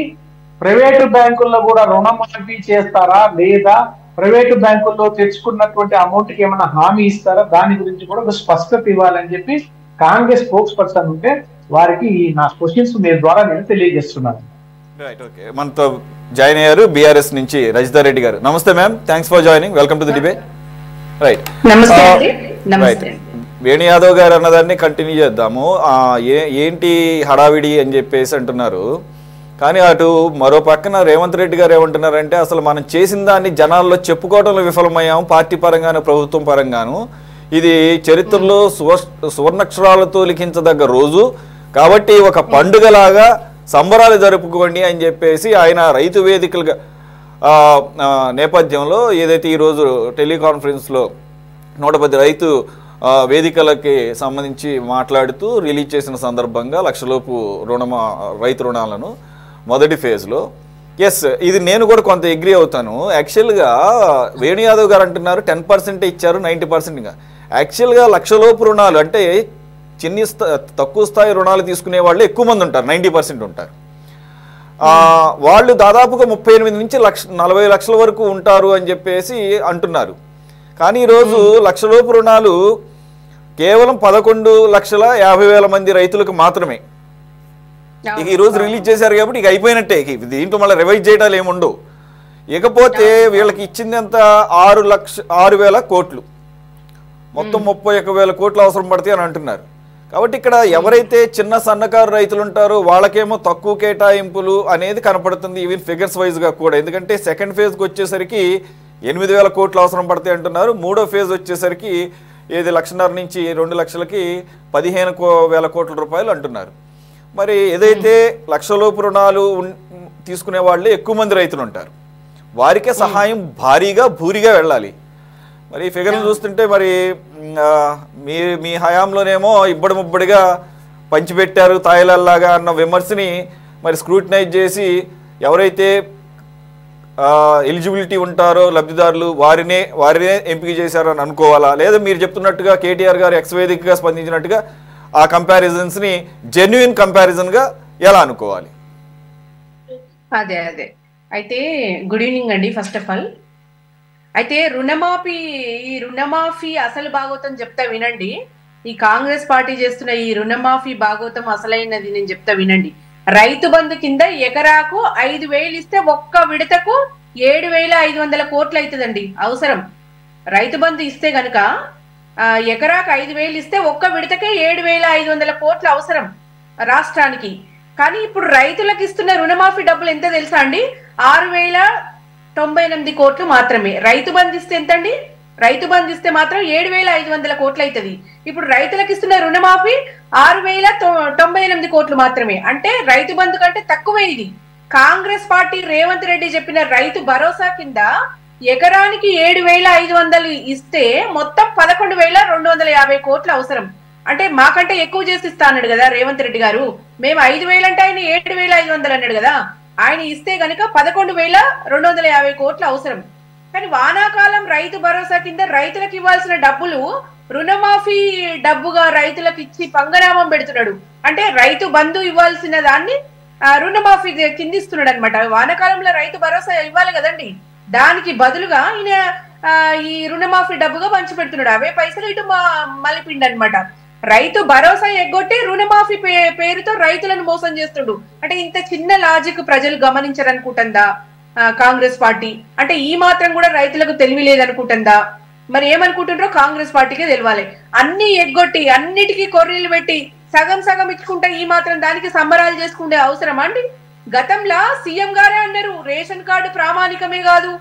ప్రైవేటు బ్యాంకుల్లో కూడా రుణమాఫీ చేస్తారా లేదా, ప్రైవేటు బ్యాంకుల్లో తెచ్చుకున్నటువంటి అమౌంట్కి ఏమైనా హామీ ఇస్తారా, దాని గురించి కూడా ఒక స్పష్టత ఇవ్వాలని చెప్పి కాంగ్రెస్ స్పోక్స్ పర్సన్ ఉంటే వారికి నా క్వశ్చన్స్ మీ ద్వారా నేను తెలియజేస్తున్నాను.
Right, okay. మనతో జాయిన్ అయ్యారు బీఆర్ఎస్ నుంచి రజితా రెడ్డి గారు. నమస్తే ma'am, thanks for joining, welcome to the debate. Right, Venu Yadav గారు అన్నదాన్ని కంటిన్యూ చేద్దాము. ఏంటి హడావిడి అని చెప్పేసి అంటున్నారు, కానీ అటు మరో పక్కన రేవంత్ రెడ్డి గారు ఏమంటున్నారంటే అసలు మనం చేసిన దాన్ని జనాల్లో చెప్పుకోవడంలో విఫలమయ్యాము, పార్టీ పరంగాను ప్రభుత్వం పరంగాను. ఇది చరిత్రలో సువర్ణాక్షరాలతో లిఖించదగ్గ రోజు కాబట్టి ఒక పండుగలాగా సంబరాలు జరుపుకోండి అని చెప్పేసి ఆయన రైతు వేదికలుగా నేపథ్యంలో ఏదైతే ఈరోజు టెలికాన్ఫరెన్స్లో 110 రైతు వేదికలకి సంబంధించి మాట్లాడుతూ రిలీజ్ చేసిన సందర్భంగా లక్షలోపు రైతు రుణాలను మొదటి ఫేజ్లో. ఎస్, ఇది నేను కూడా కొంత అగ్రీ అవుతాను. యాక్చువల్గా వేణు యాదవ్ గారు అంటున్నారు 10% ఇచ్చారు, 90%గా. యాక్చువల్గా లక్షలోపు రుణాలు అంటే తక్కువ స్థాయి రుణాలు తీసుకునే వాళ్ళు ఎక్కువ మంది ఉంటారు, 90% ఉంటారు. వాళ్ళు దాదాపుగా 38 నుంచి 40 లక్షల వరకు ఉంటారు అని చెప్పేసి అంటున్నారు. కానీ ఈరోజు లక్షలోపు రుణాలు కేవలం 11,50,000 మంది రైతులకు మాత్రమే. ఇక ఈ రోజు రిలీజ్ చేశారు కాబట్టి ఇక అయిపోయినట్టే, దీంట్లో మళ్ళీ రివైజ్ చేయడాలు ఏముండవు. ఇకపోతే వీళ్ళకి ఇచ్చింది ఎంత, 6,000 కోట్లు, మొత్తం 31,000 కోట్లు అవసరం పడతాయి అని అంటున్నారు. కాబట్టి ఇక్కడ ఎవరైతే చిన్న సన్నకారు రైతులు ఉంటారో వాళ్ళకేమో తక్కువ కేటాయింపులు అనేది కనపడుతుంది, ఈవెన్ ఫిగర్స్ వైజ్గా కూడా. ఎందుకంటే సెకండ్ ఫేజ్కి వచ్చేసరికి 8,000 కోట్లు అవసరం పడతాయి అంటున్నారు. మూడో ఫేజ్ వచ్చేసరికి 1,50,000 నుంచి 2 లక్షలకి 15,000 కోట్ల రూపాయలు అంటున్నారు. మరి ఏదైతే లక్షలోపు రుణాలు తీసుకునే వాళ్ళే ఎక్కువ మంది రైతులు ఉంటారు, వారికే సహాయం భారీగా భూరిగా వెళ్ళాలి. మరి ఈ ఫిగర్లు చూస్తుంటే మరి మీ హయాంలోనేమో ఇబ్బడి ముబ్బడిగా పంచిపెట్టారు తాయిలల్లాగా అన్న విమర్శని మరి స్క్రూటినైజ్ చేసి ఎవరైతే ఎలిజిబిలిటీ ఉంటారో లబ్ధిదారులు వారినే ఎంపిక చేశారని అనుకోవాలా, లేదా మీరు చెప్తున్నట్టుగా కేటీఆర్ గారు ఎక్స్వేదికగా స్పందించినట్టుగా ఆ కంపారిజన్స్ని జెన్యున్ కంపారిజన్గా ఎలా అనుకోవాలి?
అదే అయితే గుడ్ ఈవినింగ్ అండి. ఫస్ట్ ఆఫ్ ఆల్ అయితే ఈ రుణమాఫీ అసలు భాగవతం చెప్తా వినండి. ఈ కాంగ్రెస్ పార్టీ చేస్తున్న ఈ రుణమాఫీ భాగవతం అసలైనది నేను చెప్తా వినండి. రైతు బంధు కింద ఎకరాకు 5,000 ఇస్తే ఒక్క విడతకు 7,500 కోట్లు అవుతుందండి అవసరం. రైతు బంధు ఇస్తే గనుక ఎకరాకు 5,000 ఇస్తే ఒక్క విడతకే 7,500 కోట్లు అవసరం రాష్ట్రానికి. కానీ ఇప్పుడు రైతులకు ఇస్తున్న రుణమాఫీ డబ్బులు ఎంత తెలుసా అండి? 6,098 కోట్లు మాత్రమే. రైతు బంధు ఇస్తే ఎంతండి? రైతు బంధు ఇస్తే మాత్రం 7,500 కోట్లు అవుతుంది. ఇప్పుడు రైతులకు ఇస్తున్న రుణమాఫీ 6,098 కోట్లు మాత్రమే. అంటే రైతు బంధు కంటే తక్కువే ఇది. కాంగ్రెస్ పార్టీ రేవంత్ రెడ్డి చెప్పిన రైతు భరోసా కింద ఎకరానికి 7,500 ఇస్తే మొత్తం 11,250 కోట్లు అవసరం. అంటే మాకంటే ఎక్కువ చేసి ఇస్తా అన్నాడు కదా రేవంత్ రెడ్డి గారు. మేము 5,000 అంటే ఆయన 7,500 అన్నాడు కదా. ఆయన ఇస్తే గనుక 11,250 కోట్లు అవసరం. కానీ వానాకాలం రైతు భరోసా కింద రైతులకు ఇవ్వాల్సిన డబ్బులు రుణమాఫీ డబ్బుగా రైతులకు ఇచ్చి పంగనామం పెడుతున్నాడు. అంటే రైతు బంధు ఇవ్వాల్సిన దాన్ని రుణమాఫీ కింద ఇస్తున్నాడు అనమాట. వానాకాలంలో రైతు భరోసా ఇవ్వాలి కదండి, దానికి బదులుగా ఈయన ఈ రుణమాఫీ డబ్బుగా పంచి పెడుతున్నాడు. అవే పైసలు ఇటు మలిపిండి అనమాట. రైతు భరోసా ఎగ్గొట్టి రుణమాఫీ పేరుతో రైతులను మోసం చేస్తుడు. అంటే ఇంత చిన్న లాజిక్ ప్రజలు గమనించరనుకుంటుందా కాంగ్రెస్ పార్టీ? అంటే ఈ మాత్రం కూడా రైతులకు తెలివి లేదనుకుంటుందా? మరి ఏమనుకుంటుండ్రో కాంగ్రెస్ పార్టీకే తెలియాలి. అన్ని ఎగ్గొట్టి అన్నిటికీ కొర్రీలు పెట్టి సగం సగం ఇచ్చుకుంటే ఈ మాత్రం దానికి సంబరాలు చేసుకుంటే అవసరమా అండి? గతంలో సీఎం గారే అన్నారు రేషన్ కార్డు ప్రామాణికమే కాదు,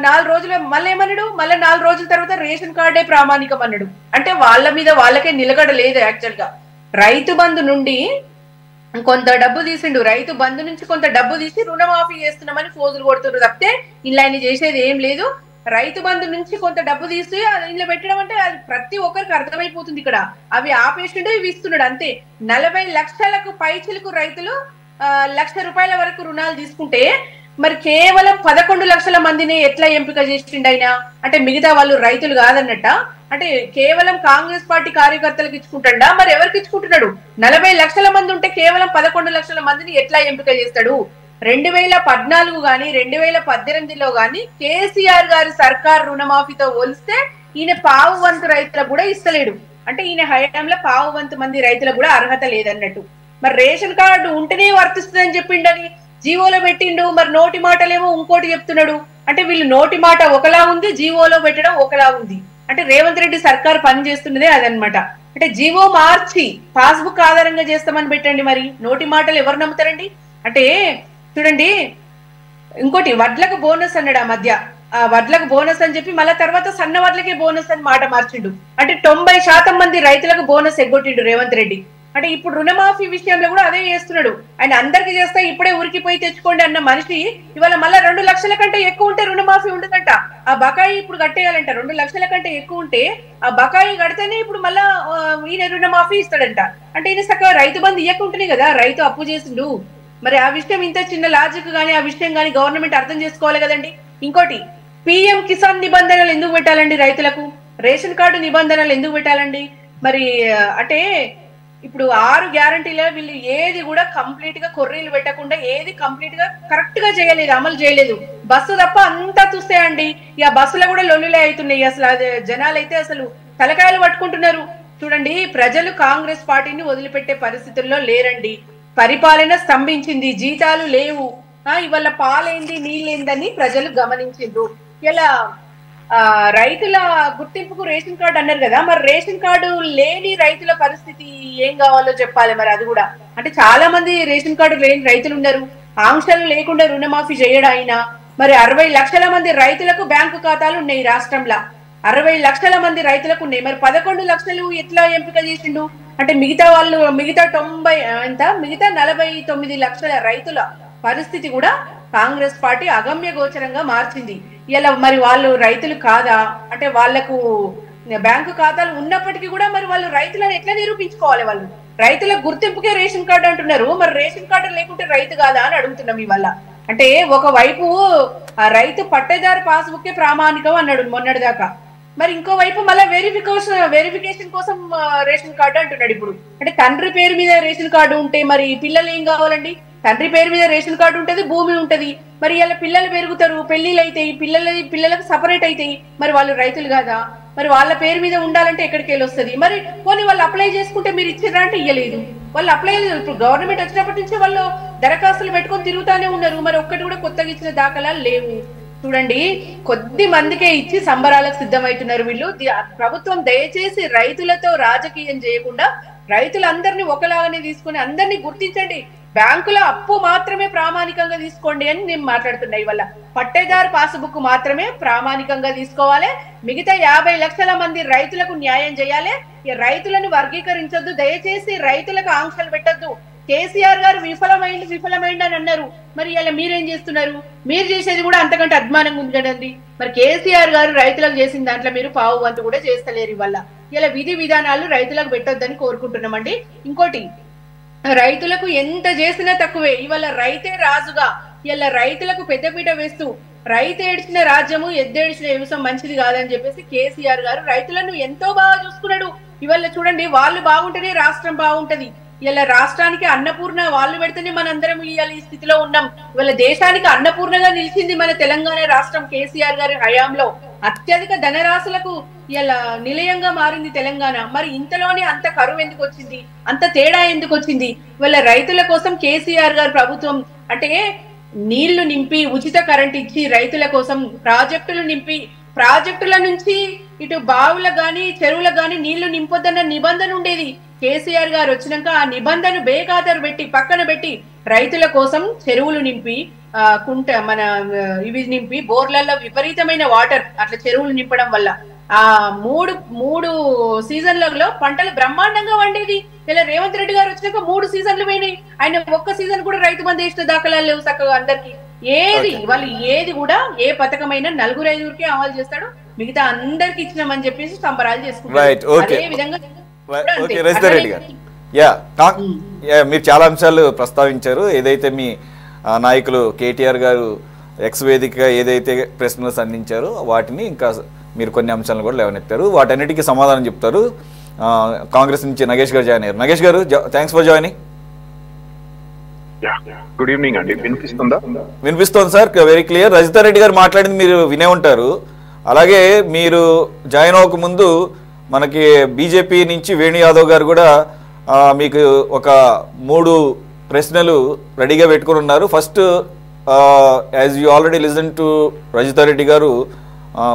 4 రోజులు మళ్ళీ ఏమన్నాడు, మళ్ళీ 4 రోజుల తర్వాత రేషన్ కార్డే ప్రామాణికం అన్నాడు. అంటే వాళ్ళ మీద వాళ్ళకే నిలకడ లేదు. యాక్చువల్ గా రైతు బంధు నుండి కొంత డబ్బు తీసిండు, రైతు బంధు నుంచి కొంత డబ్బు తీసి రుణమాఫీ చేస్తున్నామని ఫోజులు కొడుతున్నారు తప్పితే ఇలా ఆయన చేసేది ఏం లేదు. రైతు బంధు నుంచి కొంత డబ్బు తీసి ఇంట్లో పెట్టడం అంటే అది ప్రతి ఒక్కరికి అర్థమైపోతుంది. ఇక్కడ అవి ఆపేసిండు, ఇవి ఇస్తున్నాడు అంతే. 40 లక్షలకు పైచిలకు రైతులు 1,00,000 రూపాయల వరకు రుణాలు తీసుకుంటే మరి కేవలం 11 లక్షల మందిని ఎట్లా ఎంపిక చేసిండు ఆయన? అంటే మిగతా వాళ్ళు రైతులు కాదన్నట్ట? అంటే కేవలం కాంగ్రెస్ పార్టీ కార్యకర్తలకు ఇచ్చుకుంటాడా? మరి ఎవరికి ఇచ్చుకుంటున్నాడు? 40 లక్షల మంది ఉంటే కేవలం 11 లక్షల మందిని ఎట్లా ఎంపిక చేస్తాడు? 2014 గాని 2018లో గాని కేసీఆర్ గారి సర్కార్ రుణమాఫీతో పోలిస్తే ఈయన పావు వంతు రైతులకు కూడా ఇస్తలేడు. అంటే ఈయన హయాంలో పావు వంతు మంది రైతులకు కూడా అర్హత లేదన్నట్టు. మరి రేషన్ కార్డు ఉంటేనే వర్తిస్తుందని చెప్పిండని జీవోలో పెట్టిండు, మరి నోటి మాటలేమో ఇంకోటి చెప్తున్నాడు. అంటే వీళ్ళు నోటి మాట ఒకలా ఉంది, జీవోలో పెట్టడం ఒకలా ఉంది. అంటే రేవంత్ రెడ్డి సర్కార్ పని చేస్తున్నదే అదనమాట. అంటే జీవో మార్చి పాస్బుక్ ఆధారంగా చేస్తామని పెట్టండి, మరి నోటి మాటలు ఎవరు నమ్ముతారండి? అంటే చూడండి, ఇంకోటి వడ్లకు బోనస్ అన్నాడు ఆ మధ్య. ఆ వడ్లకు బోనస్ అని చెప్పి మళ్ళీ తర్వాత సన్న వడ్లకే బోనస్ అని మాట మార్చిండు. అంటే 90% మంది రైతులకు బోనస్ ఎగ్గొట్టిండు రేవంత్ రెడ్డి. అంటే ఇప్పుడు రుణమాఫీ విషయంలో కూడా అదే చేస్తున్నాడు. ఆయన అందరికి చేస్తా ఇప్పుడే ఉరికిపోయి తెచ్చుకోండి అన్న మనిషి ఇవాళ మళ్ళీ 2 లక్షల కంటే ఎక్కువ ఉంటే రుణమాఫీ ఉండదంట. ఆ బకాయి ఇప్పుడు కట్టేయాలంట. 2 లక్షల కంటే ఎక్కువ ఉంటే ఆ బకాయి కడితేనే ఇప్పుడు మళ్ళా ఈయన రుణమాఫీ ఇస్తాడంట. అంటే ఈయన చక్కగా రైతు బంధు ఇవ్వకుంటేనే కదా రైతు అప్పు చేసిండు. మరి ఆ విషయం ఇంత చిన్న లాజిక్ గానీ ఆ విషయం గానీ గవర్నమెంట్ అర్థం చేసుకోవాలి కదండి. ఇంకోటి, పిఎం కిసాన్ నిబంధనలు ఎందుకు పెట్టాలండి రైతులకు? రేషన్ కార్డు నిబంధనలు ఎందుకు పెట్టాలండి? మరి అంటే ఇప్పుడు 6 గ్యారంటీలో వీళ్ళు ఏది కూడా కంప్లీట్ గా కొర్రీలు పెట్టకుండా ఏది కంప్లీట్ గా కరెక్ట్ గా చేయలేదు, అమలు చేయలేదు. బస్సు తప్ప అంతా చూస్తాయండి. ఇక బస్సులో కూడా లొల్లులే అవుతున్నాయి. అసలు అదే జనాలు అయితే అసలు తలకాయలు పట్టుకుంటున్నారు. చూడండి, ప్రజలు కాంగ్రెస్ పార్టీని వదిలిపెట్టే పరిస్థితుల్లో లేరండి. పరిపాలన స్తంభించింది, జీతాలు లేవు, ఇవాళ పాలేంది నీళ్ళేందని ప్రజలు గమనించిండ్రు. ఇలా రైతుల గుర్తింపుకు రేషన్ కార్డు అన్నారు కదా, మరి రేషన్ కార్డు లేని రైతుల పరిస్థితి ఏం కావాలో చెప్పాలి. మరి అది కూడా అంటే చాలా మంది రేషన్ కార్డు లేని రైతులు ఉన్నారు. ఆంక్షలు లేకుండా రుణమాఫీ చేయడాయినా మరి 60 లక్షల మంది రైతులకు బ్యాంకు ఖాతాలు ఉన్నాయి రాష్ట్రంలో. 60 లక్షల మంది రైతులకు ఉన్నాయి. మరి 11 లక్షలు ఎట్లా ఎంపిక చేసిండు అంటే మిగతా 49 లక్షల రైతుల పరిస్థితి కూడా కాంగ్రెస్ పార్టీ అగమ్య గోచరంగా మార్చింది. ఇలా మరి వాళ్ళు రైతులు కాదా అంటే వాళ్లకు బ్యాంకు ఖాతాలు ఉన్నప్పటికీ కూడా మరి వాళ్ళు రైతులను ఎట్లా నిరూపించుకోవాలి? వాళ్ళు రైతుల గుర్తింపుకే రేషన్ కార్డు అంటున్నారు, మరి రేషన్ కార్డు లేకుంటే రైతు కాదా అని అడుగుతున్నాం ఇవాళ. అంటే ఒకవైపు ఆ రైతు పట్టేదారు పాస్బుక్ ప్రామాణికం అన్నాడు మొన్నటిదాకా, మరి ఇంకోవైపు మళ్ళీ వెరిఫికేషన్ కోసం రేషన్ కార్డు అంటున్నాడు ఇప్పుడు. అంటే తండ్రి పేరు మీద రేషన్ కార్డు ఉంటే మరి పిల్లలు ఏం కావాలండి? తండ్రి పేరు మీద రేషన్ కార్డు ఉంటది, భూమి ఉంటది, మరి ఇలా పిల్లలు పెరుగుతారు, పెళ్లిళ్ళు అయితాయి, పిల్లలకు సపరేట్ అయితాయి, మరి వాళ్ళు రైతులు కాదా? మరి వాళ్ళ పేరు మీద ఉండాలంటే ఎక్కడికి వెళ్ళి వస్తుంది? మరి పోనీ వాళ్ళు అప్లై చేసుకుంటే మీరు ఇచ్చిరా అంటే ఇయ్యలేదు. వాళ్ళు అప్లై ఇప్పుడు గవర్నమెంట్ వచ్చినప్పటి నుంచి వాళ్ళు దరఖాస్తులు పెట్టుకొని తిరుగుతానే ఉన్నారు, మరి ఒక్కటి కూడా కొత్తగా ఇచ్చిన దాఖలాలు లేవు. చూడండి, కొద్ది మందికే ఇచ్చి సంబరాలకు సిద్ధమవుతున్నారు వీళ్ళు. ప్రభుత్వం దయచేసి రైతులతో రాజకీయం చేయకుండా రైతులందరినీ ఒకలాగానే తీసుకొని అందరినీ గుర్తించండి. బ్యాంకుల అప్పు మాత్రమే ప్రామాణికంగా తీసుకోండి అని నేను మాట్లాడుతున్నా. ఇవాళ పట్టేదారు పాస్బుక్ మాత్రమే ప్రామాణికంగా తీసుకోవాలి. మిగతా 50 లక్షల మంది రైతులకు న్యాయం చేయాలి. ఈ రైతులను వర్గీకరించొద్దు, దయచేసి రైతులకు ఆంక్షలు పెట్టొద్దు. కేసీఆర్ గారు విఫలమైంది అని అన్నారు, మరి ఇలా మీరేం చేస్తున్నారు? మీరు చేసేది కూడా అంతకంటే అద్మానంగా ఉంది కదండి. మరి కేసీఆర్ గారు రైతులకు చేసిన దాంట్లో మీరు పావు వంతు కూడా చేస్తలేరు. ఇవాళ ఇలా విధి విధానాలు రైతులకు పెట్టొద్దని కోరుకుంటున్నామండి. ఇంకోటి, రైతులకు ఎంత చేసినా తక్కువే. ఇవాళ రైతే రాజుగా ఇలా రైతులకు పెద్దపీట వేస్తూ రైతు ఏడ్చిన రాజ్యము ఎద్దేడ్చిన వ్యవసాయం మంచిది కాదని చెప్పేసి కేసీఆర్ గారు రైతులను ఎంతో బాగా చూసుకున్నాడు. ఇవాళ చూడండి, వాళ్ళు బాగుంటేనే రాష్ట్రం బాగుంటది. ఇలా రాష్ట్రానికి అన్నపూర్ణ వాళ్ళు పెడితేనే మనందరం ఇవాళ ఈ స్థితిలో ఉన్నాం. ఇవాళ దేశానికి అన్నపూర్ణగా నిలిచింది మన తెలంగాణ రాష్ట్రం. కేసీఆర్ గారి హయాంలో అత్యధిక ధనరాశులకు ఇలా నిలయంగా మారింది తెలంగాణ. మరి ఇంతలోనే అంత కరువు ఎందుకు వచ్చింది? అంత తేడా ఎందుకు వచ్చింది? ఇవాళ రైతుల కోసం కేసీఆర్ గారి ప్రభుత్వం అంటే నీళ్లు నింపి ఉచిత కరెంట్ ఇచ్చి రైతుల కోసం ప్రాజెక్టులు నింపి, ప్రాజెక్టుల నుంచి ఇటు బావులకు గాని చెరువులకు గాని నీళ్లు నింపొద్దన్న నిబంధన ఉండేది. కేసీఆర్ గారు వచ్చినాక ఆ నిబంధన బేఖాతరు పెట్టి పక్కన పెట్టి రైతుల కోసం చెరువులు నింపి ఇవి నింపి బోర్లలో విపరీతమైన వాటర్ అట్లా చెరువులు నింపడం వల్ల ఆ మూడు సీజన్లలో పంటలు బ్రహ్మాండంగా వండేది. ఇలా రేవంత్ రెడ్డి గారు వచ్చినాక 3 సీజన్లు పోయినాయి. ఆయన ఒక్క సీజన్ కూడా రైతు బంధు వేసిన దాఖలాలు లేవు చక్కగా అందరికి. వాళ్ళు ఏది కూడా ఏ పథకమైనా 4-5కే అమలు చేస్తాడు, మిగతా అందరికి ఇచ్చినామని చెప్పేసి సంబరాలు చేసుకుంటారు. అదే విధంగా
మీరు చాలా అంశాలు ప్రస్తావించారు. ఏదైతే మీ నాయకులు కేటీఆర్ గారు ఎక్స్ వేదికగా ఏదైతే ప్రశ్నలు సంధించారో వాటిని ఇంకా మీరు కొన్ని అంశాలను కూడా లేవనెత్తారు. వాటన్నిటికీ సమాధానం చెప్తారు. కాంగ్రెస్ నుంచి నగేష్ గారు జాయిన్ అయ్యారు. నగేష్ గారు, thanks for joining.
Good evening అండి. వినిపిస్తుందా?
వినిపిస్తోంది సార్, వెరీ క్లియర్. రజితారెడ్డి గారు మాట్లాడింది మీరు వినే ఉంటారు. అలాగే మీరు జాయిన్ అవ్వక ముందు మనకి బీజేపీ నుంచి వేణు యాదవ్ గారు కూడా మీకు ఒక 3 ప్రశ్నలు రెడీగా పెట్టుకుని ఉన్నారు. First, as you already listen to Rajitha Reddy గారు,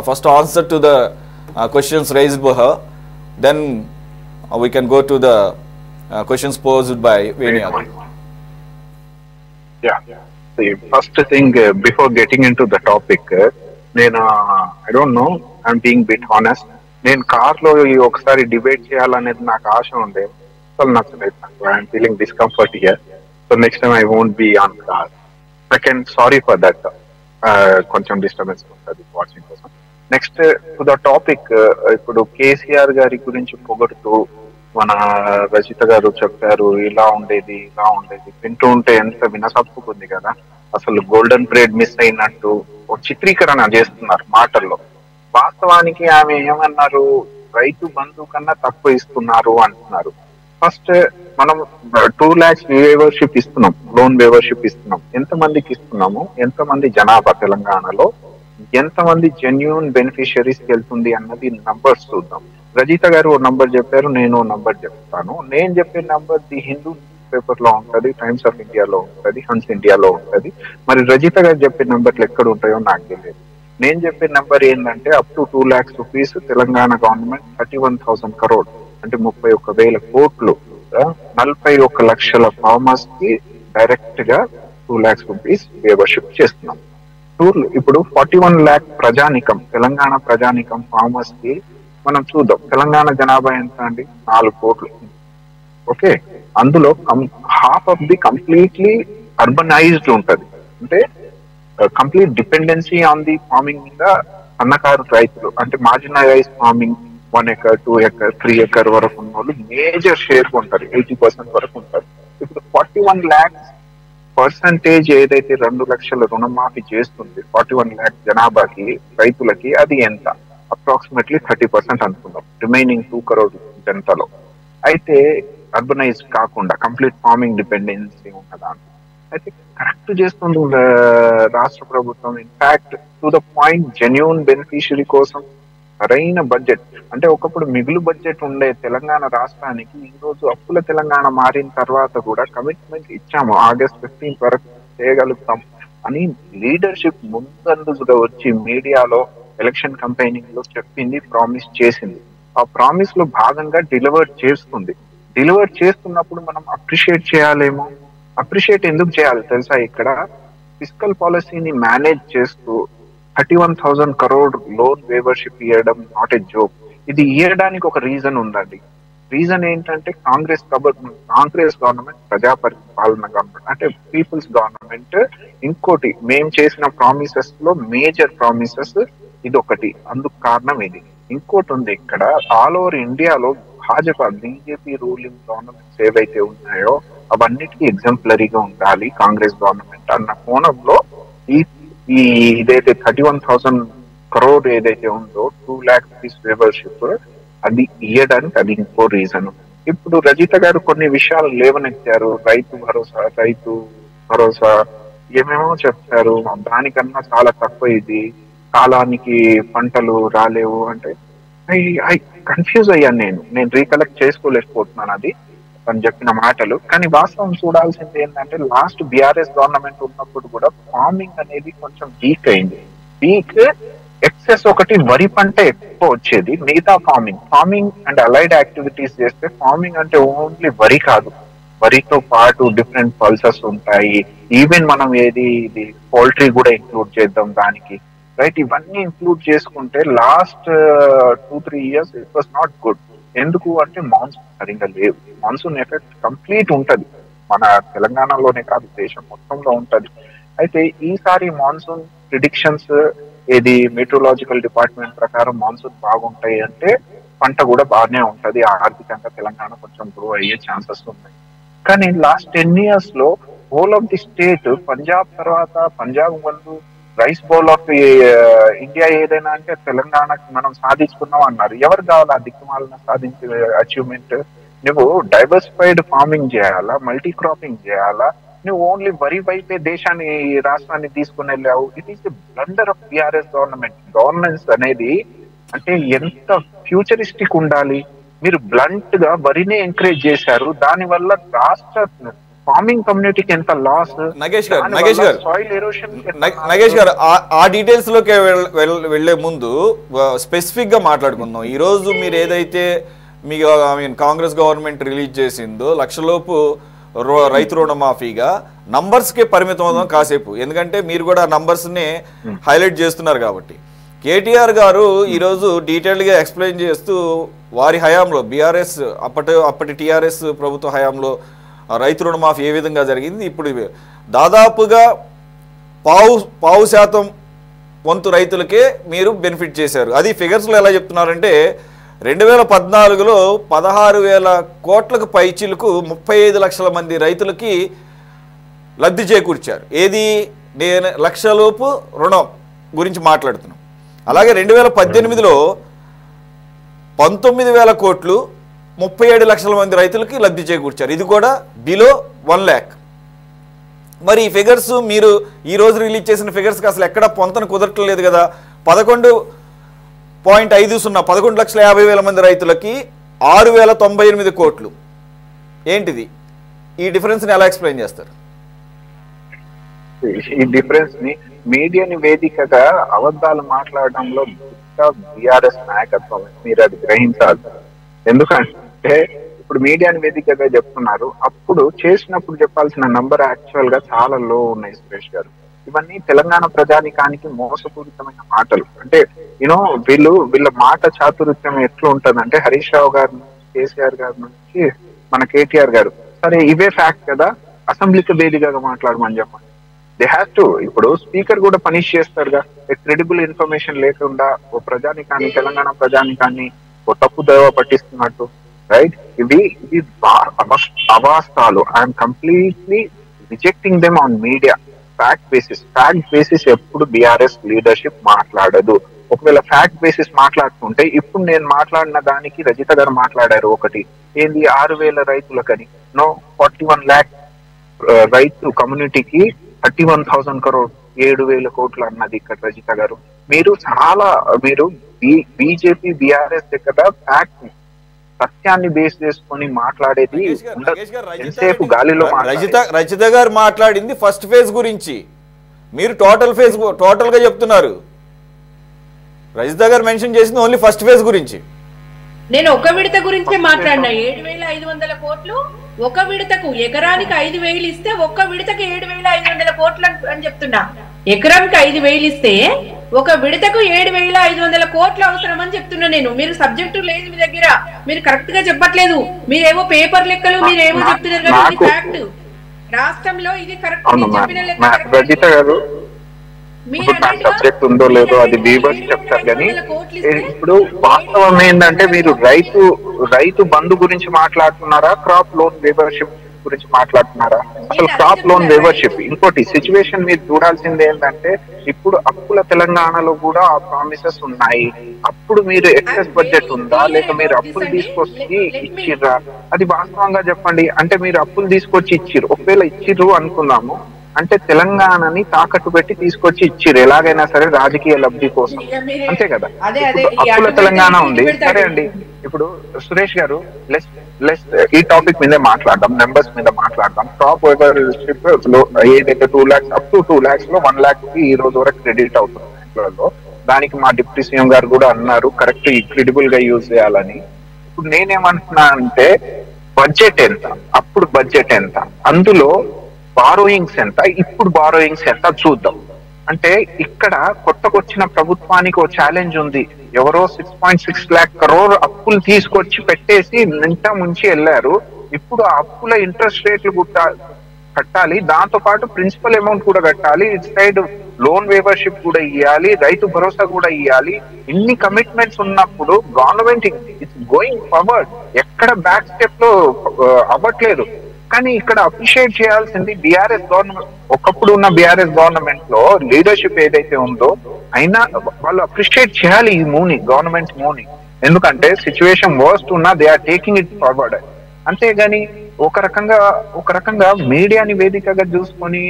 first answer to the questions raised by her, then we can go to the questions posed by Venu Yadav.
Yeah. The first thing, before getting into the topic, I don't know, I'm being bit honest. నేను కార్లో ఒకసారి debate చేయాలనేది నాకు ఆశ ఉండే, అసలు నచ్చలేదు నాకు. I'm feeling discomfort here, so next time I won't be on car. Second, sorry for that, కొంచెం డిస్టర్బెన్స్ ఉంటుంది వాచింగ్ కోసం. నెక్స్ట్ టు ద టాపిక్, ఇప్పుడు కేసీఆర్ గారి గురించి పొగడుతూ మన రజిత గారు చెప్పారు, ఇలా ఉండేది వింటూ ఉంటే ఎంత వినసొప్పుకుంది కదా. అసలు గోల్డెన్ పీరియడ్ మిస్ అయినట్టు చిత్రీకరణ చేస్తున్నారు మాటల్లో. వాస్తవానికి ఆమె ఏమన్నారు, రైతు బంధు కన్నా తక్కువ ఇస్తున్నారు అంటున్నారు. ఫస్ట్ మనం 2 lakhs వేవర్షిప్ ఇస్తున్నాం, లోన్ వేవర్షిప్ ఇస్తున్నాం. ఎంతమందికి ఇస్తున్నాము, ఎంతమంది జనాభా తెలంగాణలో, ఎంతమంది జెన్యూన్ బెనిఫిషియరీస్ వెళ్తుంది అన్నది నంబర్స్ చూద్దాం. రజిత గారు ఓ నంబర్ చెప్పారు, నేను ఓ నంబర్ చెప్తాను. నేను చెప్పే నంబర్ ది హిందూ పేపర్ లో ఉంటది, టైమ్స్ ఆఫ్ ఇండియాలో ఉంటది, హన్స్ ఇండియాలో ఉంటది. మరి రజిత గారు చెప్పిన నెంబర్లు ఎక్కడ ఉంటాయో నాకు తెలియదు. నేను చెప్పిన నెంబర్ ఏంటంటే up to 2 lakhs rupees Telangana government 31,000 crore అంటే 31,000 కోట్లు 41 లక్షల ఫార్మర్స్ కి డైరెక్ట్ గా 2 lakhs rupees వేవర్షిప్ చేస్తున్నాం. ఇప్పుడు 41 lakh ప్రజానికం, తెలంగాణ ప్రజానికం ఫార్మర్స్ కి మనం చూద్దాం. తెలంగాణ జనాభా ఎంత అండి? 4 కోట్లు. ఓకే, అందులో half of the completely urbanised ఉంటది. అంటే complete dependency on the farming మీద సన్నకారు రైతులు, అంటే marginalise farming 1 acre 2 acre 3 acre వరకు ఉన్న వాళ్ళు మేజర్ షేర్ ఉంటారు, 80% వరకు ఉంటారు. ఇప్పుడు 41 lakhs పర్సంటేజ్ ఏదైతే 2 లక్షల రుణమాఫీ చేస్తుంది 41 lakh జనాభాకి, రైతులకి, అది ఎంత? అప్రాక్సిమేట్లీ 30% అనుకుందాం రిమైనింగ్ 2 crore జనతలో. అయితే అర్బనైజ్ కాకుండా కంప్లీట్ ఫార్మింగ్ డిపెండెన్సీ ఉన్నదాన్ని అయితే కరెక్ట్ చేస్తుంది రాష్ట్ర ప్రభుత్వం. In fact to the point genuine beneficiary కోసం సరైన బడ్జెట్, అంటే ఒకప్పుడు మిగులు బడ్జెట్ ఉండే తెలంగాణ రాష్ట్రానికి ఈ రోజు అప్పుల తెలంగాణ మారిన తర్వాత కూడా కమిట్మెంట్ ఇచ్చాము, August 15 వరకు చేయగలుగుతాం అని లీడర్షిప్ ముందందుగా వచ్చి మీడియాలో ఎలక్షన్ కంపెయినింగ్ లో చెప్పింది, ప్రామిస్ చేసింది. ఆ ప్రామిస్ లో భాగంగా డెలివర్ చేస్తుంది. డెలివర్ చేస్తున్నప్పుడు మనం అప్రిషియేట్ చేయాలేమో. అప్రిషియేట్ ఎందుకు చేయాలి తెలుసా? ఇక్కడ ఫిస్కల్ పాలసీని మేనేజ్ చేస్తూ 31,000 crore లోన్ వేవర్షిప్ ఇవ్వడం నాట్ ఏ జోక్. ఇది ఇవ్వడానికి ఒక రీజన్ ఉందండి. రీజన్ ఏంటంటే కాంగ్రెస్ గవర్నమెంట్ ప్రజాపాలన గవర్నమెంట్, అంటే పీపుల్స్ గవర్నమెంట్. ఇంకోటి మేము చేసిన ప్రామిసెస్ లో మేజర్ ప్రామిసెస్ ఇది ఒకటి, అందుకు కారణం ఇది. ఇంకోటి ఉంది, ఇక్కడ ఆల్ ఓవర్ ఇండియాలో భాజపా బీజేపీ రూలింగ్ గవర్నమెంట్స్ ఏవైతే ఉన్నాయో అవన్నిటికీ ఎగ్జాంపులరీగా ఉండాలి కాంగ్రెస్ గవర్నమెంట్ అన్న కోణంలో ఈ ఇదైతే 31,000 crore ఏదైతే ఉందో 2 lakh rupees వేవర్షిప్ అది ఇవ్వడానికి అది ఇంకో రీజన్. ఇప్పుడు రజిత గారు కొన్ని విషయాలు లేవనెత్తారు, రైతు భరోసా ఏమేమో చెప్తారు, దానికన్నా చాలా తక్కువ ఇది, కాలానికి పంటలు రాలేవు అంటే ఐ కన్ఫ్యూజ్ అయ్యాను. నేను రీకలెక్ట్ చేసుకోలేకపోతున్నాను అది తను చెప్పిన మాటలు. కానీ వాస్తవం చూడాల్సింది ఏంటంటే లాస్ట్ బీఆర్ఎస్ గవర్నమెంట్ ఉన్నప్పుడు కూడా ఫార్మింగ్ అనేది కొంచెం వీక్ అయింది. వీక్ ఎక్సెస్ ఒకటి వరి పంట ఎక్కువ వచ్చేది, మిగతా ఫార్మింగ్ అండ్ అలైడ్ యాక్టివిటీస్ చేస్తే ఫార్మింగ్ అంటే ఓన్లీ వరి కాదు, వరితో పాటు డిఫరెంట్ పల్సెస్ ఉంటాయి. ఈవెన్ మనం ఇది పౌల్ట్రీ కూడా ఇంక్లూడ్ చేద్దాం దానికి, రైట్? ఇవన్నీ ఇంక్లూడ్ చేసుకుంటే last 2-3 years it was not good. ఎందుకు అంటే మాన్సూన్ సరిగ్గా లేవు. మాన్సూన్ ఎఫెక్ట్ కంప్లీట్ ఉంటది మన తెలంగాణలోనే కాదు దేశం మొత్తంలో ఉంటది. అయితే ఈసారి మాన్సూన్ ప్రిడిక్షన్స్ ఏది మెట్రోలాజికల్ డిపార్ట్మెంట్ ప్రకారం మాన్సూన్ బాగుంటాయి అంటే పంట కూడా బాగానే ఉంటది, ఆర్థికంగా తెలంగాణ కొంచెం గ్రో అయ్యే ఛాన్సెస్ ఉన్నాయి. కానీ లాస్ట్ 10 years లో whole of the state, Punjab తర్వాత పంజాబ్ ముందు రైస్ బౌల్ ఆఫ్ ఇండియా ఏదైనా అంటే తెలంగాణకి మనం సాధించుకున్నాం అన్నారు. ఎవరు కావాలి ఆ దిక్కుమాలను సాధించే అచీవ్మెంట్? నువ్వు డైవర్సిఫైడ్ ఫార్మింగ్ చేయాలా, మల్టీ క్రాపింగ్ చేయాలా, నువ్వు ఓన్లీ వరి వైపే దేశాన్ని రాష్ట్రాన్ని తీసుకుని వెళ్ళావు. It is the blunder of BRS government. Governance అనేది అంటే ఎంత ఫ్యూచరిస్టిక్ ఉండాలి. మీరు బ్లంట్ గా వరినే ఎంకరేజ్ చేశారు, దాని వల్ల రాష్ట్ర ఫార్మింగ్ కమ్యూనిటీకి ఎంత లాస్.
నగేష్ గారు ఆ డీటెయిల్స్ లోకి వెళ్లే ముందు స్పెసిఫిక్ గా మాట్లాడుకుందాం. ఈ రోజు మీరు ఏదైతే మీకు కాంగ్రెస్ గవర్నమెంట్ రిలీజ్ చేసిందో లక్షలోపు రైతు రుణమాఫీగా నంబర్స్కే పరిమితం అవుదాం కాసేపు, ఎందుకంటే మీరు కూడా నంబర్స్ ని హైలైట్ చేస్తున్నారు కాబట్టి. కేటీఆర్ గారు ఈరోజు డీటెయిల్డ్గా ఎక్స్ప్లెయిన్ చేస్తూ వారి హయాంలో బీఆర్ఎస్ అప్పటి టీఆర్ఎస్ ప్రభుత్వ హయాంలో రైతు రుణమాఫీ ఏ విధంగా జరిగింది, ఇప్పుడు దాదాపుగా పావు శాతం వంతు రైతులకే మీరు బెనిఫిట్ చేశారు. అది ఫిగర్స్లో ఎలా చెప్తున్నారంటే 2014లో 16,000 కోట్లకు పైచిలకు 35 లక్షల మంది రైతులకి లబ్ధి చేకూర్చారు. ఏది నేను లక్షలోపు రుణం గురించి మాట్లాడుతున్నాం. అలాగే 2018లో 19,000 కోట్లు 37 లక్షల మంది రైతులకి లబ్ధి చేకూర్చారు. ఇది కూడా బిలో 1 lakh. మరి ఈ ఫిగర్స్ మీరు ఈరోజు రిలీజ్ చేసిన ఫిగర్స్కి అసలు ఎక్కడ పొంతన కుదరట్లేదు కదా. 11.50 మంది రైతులకి 6,098 కోట్లు. ఏంటిది? ఈ డిఫరెన్స్ ని ఎలా ఎక్స్ప్లెయిన్ చేస్తారు?
ఈ డిఫరెన్స్ ని మీడియాని వేదికగా అబద్ధాలు మాట్లాడడంలో బీఆర్ఎస్ నాయకత్వం, మీరు అది గ్రహించాలి. ఎందుకంటే ఇప్పుడు మీడియాని వేదికగా చెప్తున్నారు, అప్పుడు చేసినప్పుడు చెప్పాల్సిన నంబర్ యాక్చువల్ గా చాలా లో ఉన్నాయి సురేష్ గారు. ఇవన్నీ తెలంగాణ ప్రజానికానికి మోసపూరితమైన మాటలు. అంటే వీళ్ళ మాట చాతుర్యం ఎట్లా ఉంటదంటే, హరీష్ రావు గారి నుంచి, కేసీఆర్ గారి నుంచి మన కేటీఆర్ గారు, సరే ఇవే ఫ్యాక్ట్ కదా, అసెంబ్లీకి వేదికగా మాట్లాడమని చెప్పండి. They have to. ఇప్పుడు స్పీకర్ కూడా పనిష్ చేస్తాడుగా, క్రెడిబుల్ ఇన్ఫర్మేషన్ లేకుండా ఓ ప్రజానికాన్ని, తెలంగాణ ప్రజానికాన్ని ఓ తప్పు దోవ పట్టిస్తున్నట్టు, రైట్? ఇవి అవాస్తవాలు. I'm completely rejecting them on media. Fact basis ఎప్పుడు బీఆర్ఎస్ లీడర్షిప్ మాట్లాడదు. ఒకవేళ ఫ్యాక్ట్ బేసిస్ మాట్లాడుతుంటే, ఇప్పుడు నేను మాట్లాడిన దానికి రజిత గారు మాట్లాడారు ఒకటి, ఏంది 6,000 రైతులకని. నో, 41 lakh రైతు కమ్యూనిటీకి 31,000 crore, 7,000 కోట్లు అన్నది ఇక్కడ రజిత గారు. మీరు బీజేపీ బీఆర్ఎస్ దగ్గర ఫ్యాక్ట్, సత్యాన్ని బేస్ చేసుకొని మాట్లాడేది ఎంతసేపు గాలిలో.
రజిత గారు మాట్లాడింది ఫస్ట్ ఫేజ్ గురించి, మీరు టోటల్ గా చెప్తున్నారు. రజిత గారు మెన్షన్ చేసింది ఓన్లీ ఫస్ట్ ఫేజ్ గురించి.
నేను ఒక విడత గురించే మాట్లాడినా. 7,500 కోట్లు ఒక విడతకు, ఎకరానికి 5,000 ఇస్తే ఒక్క విడతకు 7,500 కోట్లు అని చెప్తున్నా. ఎకరానికి 5,000 ఇస్తే ఒక విడతకు 7,500 కోట్లు అవసరం అని చెప్తున్నా నేను. మీరు సబ్జెక్టు లేదు మీ దగ్గర, మీరు కరెక్ట్ గా చెప్పట్లేదు. మీరేమో పేపర్ లెక్కలు మీరేమో చెప్తున్నారు కదా, ఇది ఫ్యాక్ట్. రాష్ట్రంలో ఇది కరెక్ట్ చెప్పిన లెక్క.
సబ్జెక్ట్ ఉందో లేదో అది వీవర్స్ చెప్తారు, కానీ ఇప్పుడు వాస్తవం ఏంటంటే, మీరు రైతు బంధు గురించి మాట్లాడుతున్నారా, క్రాప్ లోన్ వేవర్షిప్ గురించి మాట్లాడుతున్నారా? అసలు క్రాప్ లోన్ వేవర్షిప్. ఇంకోటి సిచ్యువేషన్ మీరు చూడాల్సింది ఏంటంటే, ఇప్పుడు అప్పుల తెలంగాణలో కూడా ఆ ప్రామిసెస్ ఉన్నాయి. అప్పుడు మీరు ఎక్సెస్ బడ్జెట్ ఉందా, లేక మీరు అప్పులు తీసుకొచ్చి ఇచ్చిర్రా? అది వాస్తవంగా చెప్పండి. అంటే మీరు అప్పులు తీసుకొచ్చి ఇచ్చిర్రు, ఒకవేళ ఇచ్చిర్రు అనుకుందాము, అంటే తెలంగాణని తాకట్టు పెట్టి తీసుకొచ్చి ఇచ్చిర్రు ఎలాగైనా సరే రాజకీయ లబ్ధి కోసం, అంతే కదా? అప్పుల తెలంగాణ ఉంది. సరే అండి, ఇప్పుడు సురేష్ గారు లెస్ ఈ టాపిక్ మీదే మాట్లాడదాం, నెంబర్స్ మీద మాట్లాడదాం. క్రాప్ వేవర్షిప్ లో ఏదైతే 2 lakhs అప్ టు 2 lakhs లో 1 lakh కి ఈ రోజు వరకు క్రెడిట్ అవుతుంది బ్యాంకులలో. దానికి మా డిప్యూటీ సీఎం గారు కూడా అన్నారు కరెక్ట్, క్రెడిబుల్ గా యూజ్ చేయాలని. ఇప్పుడు నేనేమంటున్నా అంటే, బడ్జెట్ ఎంత, అప్పుడు బడ్జెట్ ఎంత, అందులో బారోయింగ్స్ ఎంత, ఇప్పుడు బారోయింగ్స్ ఎంత చూద్దాం. అంటే ఇక్కడ కొత్తకొచ్చిన ప్రభుత్వానికి ఓ ఛాలెంజ్ ఉంది. ఎవరో 6.6 lakh crore అప్పులు తీసుకొచ్చి పెట్టేసి నింటా ముంచి వెళ్ళారు. ఇప్పుడు ఆ అప్పుల ఇంట్రెస్ట్ రేట్లు కట్టాలి, దాంతో పాటు ప్రిన్సిపల్ అమౌంట్ కూడా కట్టాలి, ఇటు సైడ్ లోన్ వేవర్షిప్ కూడా ఇవ్వాలి, రైతు భరోసా కూడా ఇవ్వాలి. ఇన్ని కమిట్మెంట్స్ ఉన్నప్పుడు గవర్నమెంట్ ఇట్స్ గోయింగ్ ఫార్వర్డ్, ఎక్కడ బ్యాక్ స్టెప్ లో అవ్వట్లేదు. కానీ ఇక్కడ అప్రిషియేట్ చేయాల్సింది బీఆర్ఎస్ గవర్నమెంట్. ఒకప్పుడు ఉన్న బీఆర్ఎస్ గవర్నమెంట్ లో లీడర్షిప్ ఏదైతే ఉందో అయినా వాళ్ళు అప్రిషియేట్ చేయాలి ఈ గవర్నమెంట్ మూవ్ని. ఎందుకంటే సిచ్యువేషన్ వర్స్ట్ ఉన్నా they are taking it forward. అంతేగాని ఒక రకంగా మీడియాని వేదికగా చూసుకొని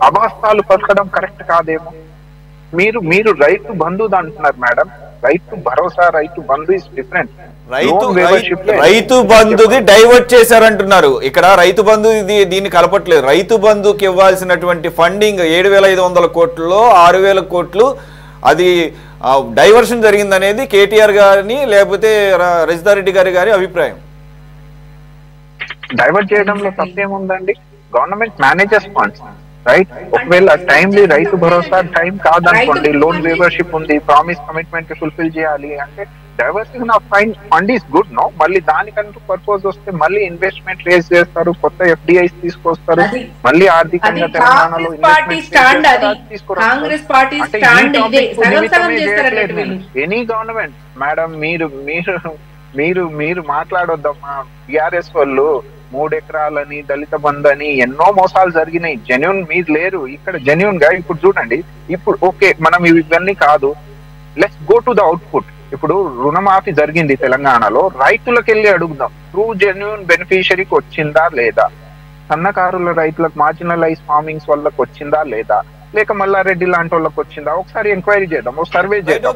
అవాస్తవాలు పలకడం కరెక్ట్ కాదేమో. మీరు రైతు బంధు అంటున్నారు madam, Rythu Bharosa, Rythu Bandhu is different.
రైతు బంధుది డైవర్ట్ చేశారంటున్నారు. ఇక్కడ రైతు బంధు దీన్ని కలపట్లేదు. రైతు బంధుకి ఇవ్వాల్సినటువంటి ఫండింగ్ 7,500 కోట్లలో 6,000 కోట్లు అది డైవర్షన్ జరిగిందనేది కేటీఆర్ గారిని లేకపోతే రజితారెడ్డి గారి అభిప్రాయం.
డైవర్ట్ చేయడంలో తప్పేముందండి? Government managers funds, right? ఒకవేళ timely Rythu Bharosa time కాదనుకోండి, loan వేవర్షిప్ ఉంది, ప్రామిస్ కమిట్మెంట్ ఫుల్ఫిల్ చేయాలి అంటే diverting of fund is good. No, మళ్ళీ దానికంటూ పర్పస్ వస్తే మళ్ళీ ఇన్వెస్ట్మెంట్ రేస్ చేస్తారు, కొత్త ఎఫ్డిఐస్ తీసుకొస్తారు, మళ్ళీ ఆర్థికంగా తెలంగాణలో ఎనీ గవర్నమెంట్. మేడం మీరు మాట్లాడొద్దమ్మా. బిఆర్ఎస్ వాళ్ళు 3 ఎకరాలని, దళిత బంధు అని ఎన్నో మోసాలు జరిగినాయి. జెన్యూన్ మీరు లేరు ఇక్కడ. జెన్యూన్ గా ఇప్పుడు చూడండి, ఇప్పుడు ఓకే మనం ఇవన్నీ కాదు, let's go to the output. ఇప్పుడు రుణమాఫీ జరిగింది తెలంగాణలో, రైతులకు వెళ్ళి అడుగుదాం, ట్రూ జెన్యూన్ బెనిఫిషరీకి వచ్చిందా లేదా, సన్నకారుల రైతులకు, మార్జినలైజ్ ఫార్మింగ్స్ వాళ్ళకి వచ్చిందా లేదా, లేక మల్లారెడ్డి లాంటి వాళ్ళకి వచ్చిందా, ఒకసారి ఎంక్వైరీ చేద్దాం, ఒక సర్వే చేద్దాం.